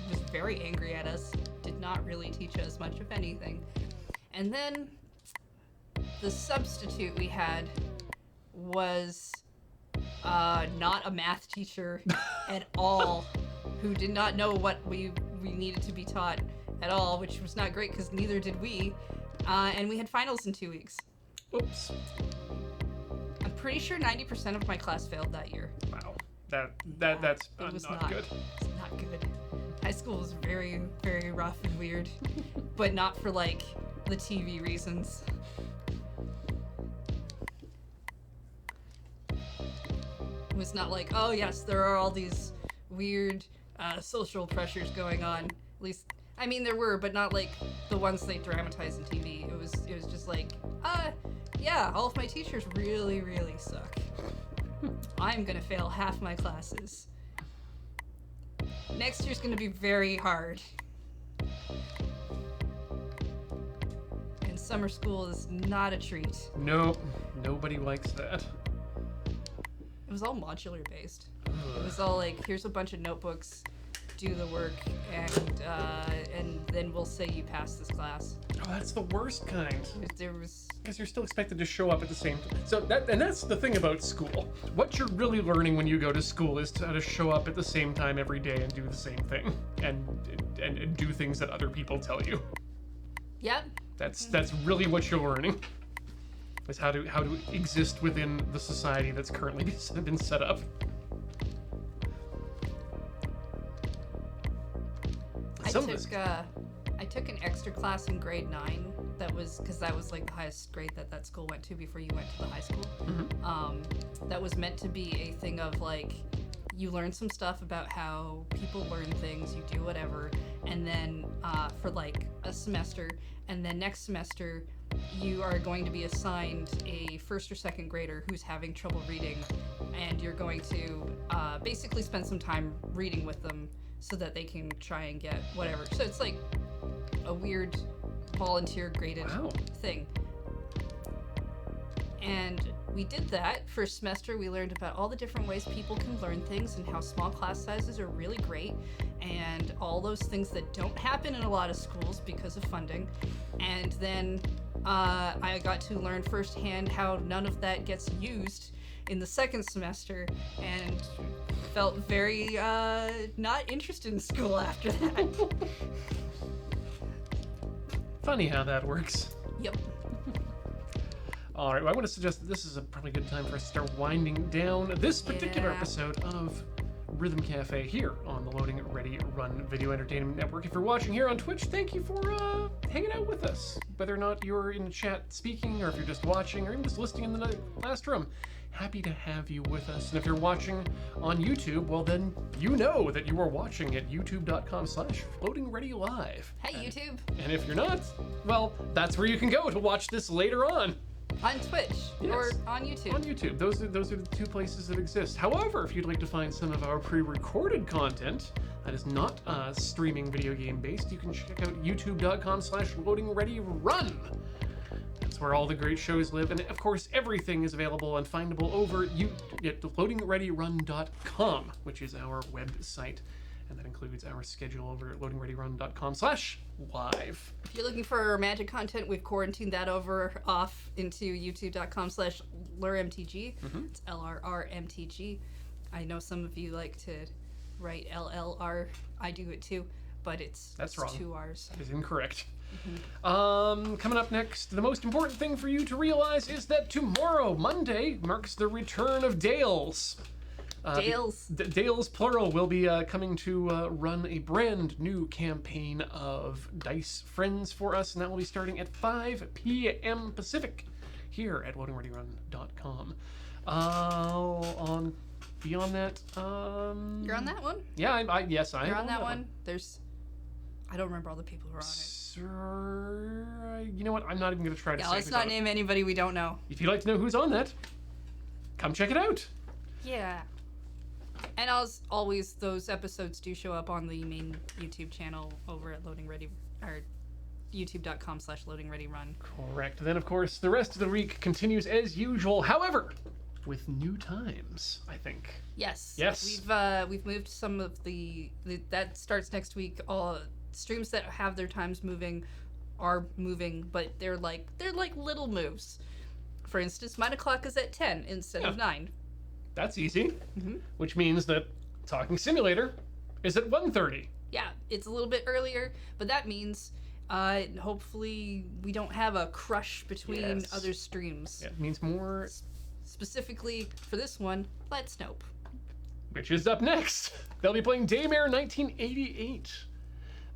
was very angry at us, did not really teach us much of anything. And then the substitute we had was not a math teacher at all, who did not know what we needed to be taught at all, which was not great because neither did we. And we had finals in 2 weeks. Oops. I'm pretty sure 90% of my class failed that year. Wow. That's It was not good. It's not good. High school was very, very rough and weird, but not for like the TV reasons. It was not like, oh yes, there are all these weird social pressures going on. At least, I mean, there were, but not like the ones they dramatize in TV. It was just like, yeah, all of my teachers really, really suck. I'm gonna fail half my classes. Next year's gonna be very hard. And summer school is not a treat. Nope. Nobody likes that. It was all modular based. It was all like, here's a bunch of notebooks, do the work, and then we'll say you passed this class. Oh, that's the worst kind. There was... Because you're still expected to show up at the same time. So that's the thing about school. What you're really learning when you go to school is how to show up at the same time every day and do the same thing, and do things that other people tell you. Yep. That's really what you're learning. Is how to exist within the society that's currently been set up. I took an extra class in grade 9 that was, because that was like the highest grade that school went to before you went to the high school. Mm-hmm. That was meant to be a thing of like, you learn some stuff about how people learn things, you do whatever, and then for like a semester, and then next semester you are going to be assigned a first or second grader who's having trouble reading, and you're going to basically spend some time reading with them so that they can try and get whatever. So it's like a weird volunteer graded thing. And we did that for a semester. We learned about all the different ways people can learn things and how small class sizes are really great, and all those things that don't happen in a lot of schools because of funding. And then I got to learn firsthand how none of that gets used in the second semester, and felt very not interested in school after that. Funny how that works. Yep. All right, well, I want to suggest that this is a probably good time for us to start winding down this particular episode of Rhythm Cafe here on the Loading Ready Run Video Entertainment Network. If you're watching here on Twitch, thank you for hanging out with us. Whether or not you're in the chat speaking, or if you're just watching, or even just listening in the last room, happy to have you with us. And if you're watching on YouTube, well then you know that you are watching at youtube.com/floatingreadylive. Hey, YouTube. And if you're not, well, that's where you can go to watch this later on. On Twitch, or on YouTube. On YouTube. Those are the two places that exist. However, if you'd like to find some of our pre-recorded content that is not streaming video game based, you can check out youtube.com/loadingreadyrun. That's where all the great shows live, and of course everything is available and findable over at loadingreadyrun.com, which is our website. And that includes our schedule over at loadingreadyrun.com/live. If you're looking for magic content, we've quarantined that off into youtube.com/lurmtg. It's LRRMTG. I know some of you like to write LLR. I do it too, but it's wrong. 2 R's. That is incorrect. Coming up next, the most important thing for you to realize is that tomorrow, Monday, marks the return of Dales. Dales. Dales, plural, will be coming to run a brand new campaign of Dice Friends for us, and that will be starting at 5 p.m. Pacific here at loadingreadyrun.com. Beyond that, You're on that one? Yeah, yes, I am. You're on that one? I don't remember all the people who are on it. Sir, you know what? I'm not even going to try to say let's not name anybody we don't know. If you'd like to know who's on that, come check it out. Yeah. And as always, those episodes do show up on the main YouTube channel over at Loading Ready, or youtube.com/loadingreadyrun. Correct. Then, of course, the rest of the week continues as usual. However, with new times, I think. Yes. Yes. We've moved some of the that starts next week. streams that have their times moving are moving, but they're like little moves. For instance, mine o'clock is at 10 instead of 9. That's easy. Which means that Talking Simulator is at 1:30. Yeah, it's a little bit earlier, but that means hopefully we don't have a crush between other streams. Yeah, it means more. Specifically for this one, Let's Nope. Which is up next. They'll be playing Daymare 1988.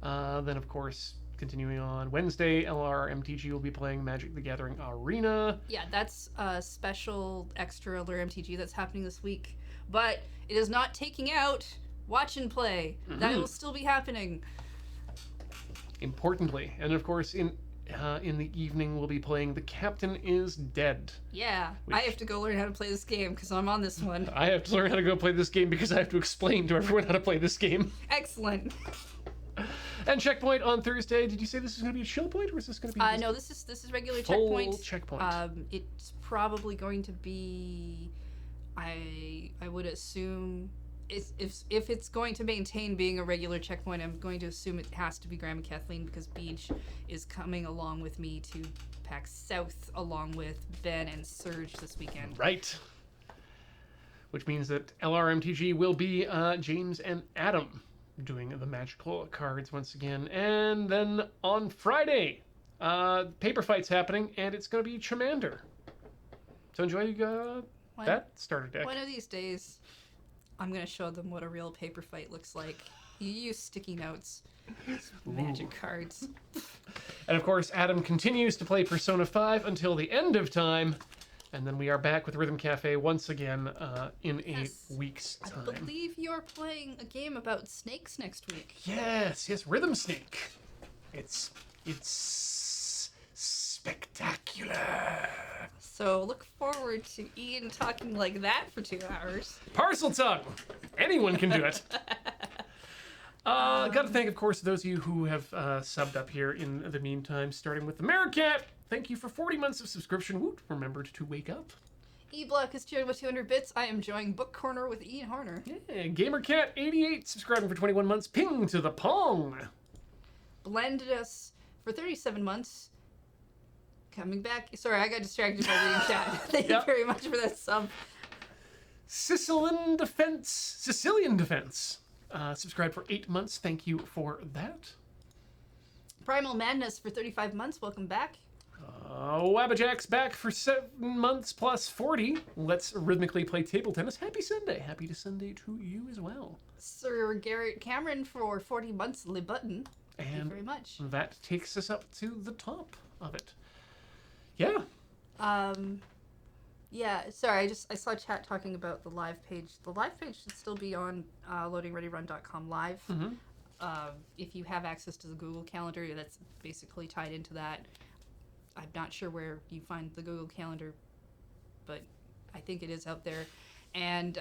Then, of course, continuing on Wednesday, LRMTG will be playing Magic the Gathering Arena. Yeah, that's a special extra LRMTG that's happening this week. But it is not taking out Watch and Play. That will still be happening. Importantly. And, of course, in the evening, we'll be playing The Captain is Dead. Yeah, I have to go learn how to play this game because I'm on this one. I have to learn how to go play this game because I have to explain to everyone how to play this game. Excellent. And Checkpoint on Thursday. Did you say this is going to be a chill point, or is this going to be? No, this is regular full Checkpoint. Checkpoint. It's probably going to be. I would assume if it's going to maintain being a regular Checkpoint, I'm going to assume it has to be Graham and Kathleen because Beach is coming along with me to PAX South along with Ben and Serge this weekend. Right. Which means that LRMTG will be James and Adam doing the magical cards once again. And then on Friday, Paper Fight's happening, and it's going to be Chamander. So enjoy that starter deck. One of these days, I'm going to show them what a real Paper Fight looks like. You use sticky notes. Magic cards. And of course, Adam continues to play Persona 5 until the end of time. And then we are back with Rhythm Cafe once again in a week's time. I believe you're playing a game about snakes next week. Yes, Rhythm Snake. It's spectacular. So look forward to Ian talking like that for 2 hours. Parcel tongue. Anyone can do it. Got to thank, of course, those of you who have subbed up here in the meantime, starting with the Americat. Thank you for 40 months of subscription. Woot, remembered to wake up. E-Block is cheering with 200 bits. I am enjoying Book Corner with Ian Horner. Yeah, GamerCat88 subscribing for 21 months. Ping to the Pong. Blended us for 37 months. Coming back. Sorry, I got distracted by reading chat. Thank you very much for that sub. Sicilian Defense. Subscribed for 8 months. Thank you for that. Primal Madness for 35 months. Welcome back. Wabbajack's back for 7 months plus 40. Let's rhythmically play table tennis. Happy Sunday. Happy to Sunday to you as well. Sir Garrett Cameron for 40 months. Le Button. Thank you very much. That takes us up to the top of it. Yeah. Yeah, sorry, I saw chat talking about the live page. The live page should still be on loadingreadyrun.com live. If you have access to the Google Calendar, that's basically tied into that. I'm not sure where you find the Google Calendar, but I think it is out there. And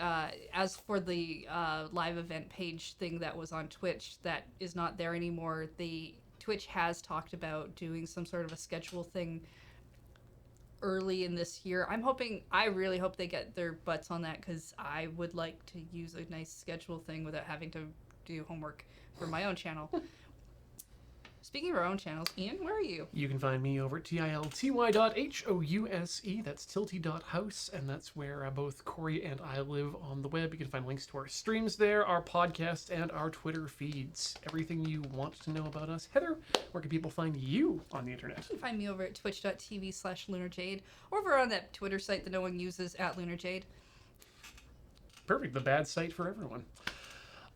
as for the live event page thing that was on Twitch, that is not there anymore. The Twitch has talked about doing some sort of a schedule thing early in this year. I really hope they get their butts on that because I would like to use a nice schedule thing without having to do homework for my own channel. Speaking of our own channels, Ian, where are you? You can find me over at tilty.house. That's tilty.house, and that's where both Corey and I live on the web. You can find links to our streams there, our podcast, and our Twitter feeds. Everything you want to know about us. Heather, where can people find you on the internet? You can find me over at twitch.tv/LunarJade, or over on that Twitter site that no one uses, at LunarJade. Perfect. The bad site for everyone.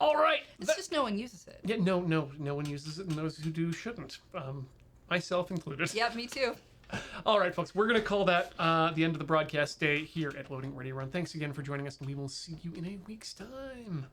All right. It's just no one uses it. Yeah, no one uses it, and those who do shouldn't. Myself included. Yeah, me too. All right, folks, we're going to call that the end of the broadcast day here at Loading Ready Run. Thanks again for joining us, and we will see you in a week's time.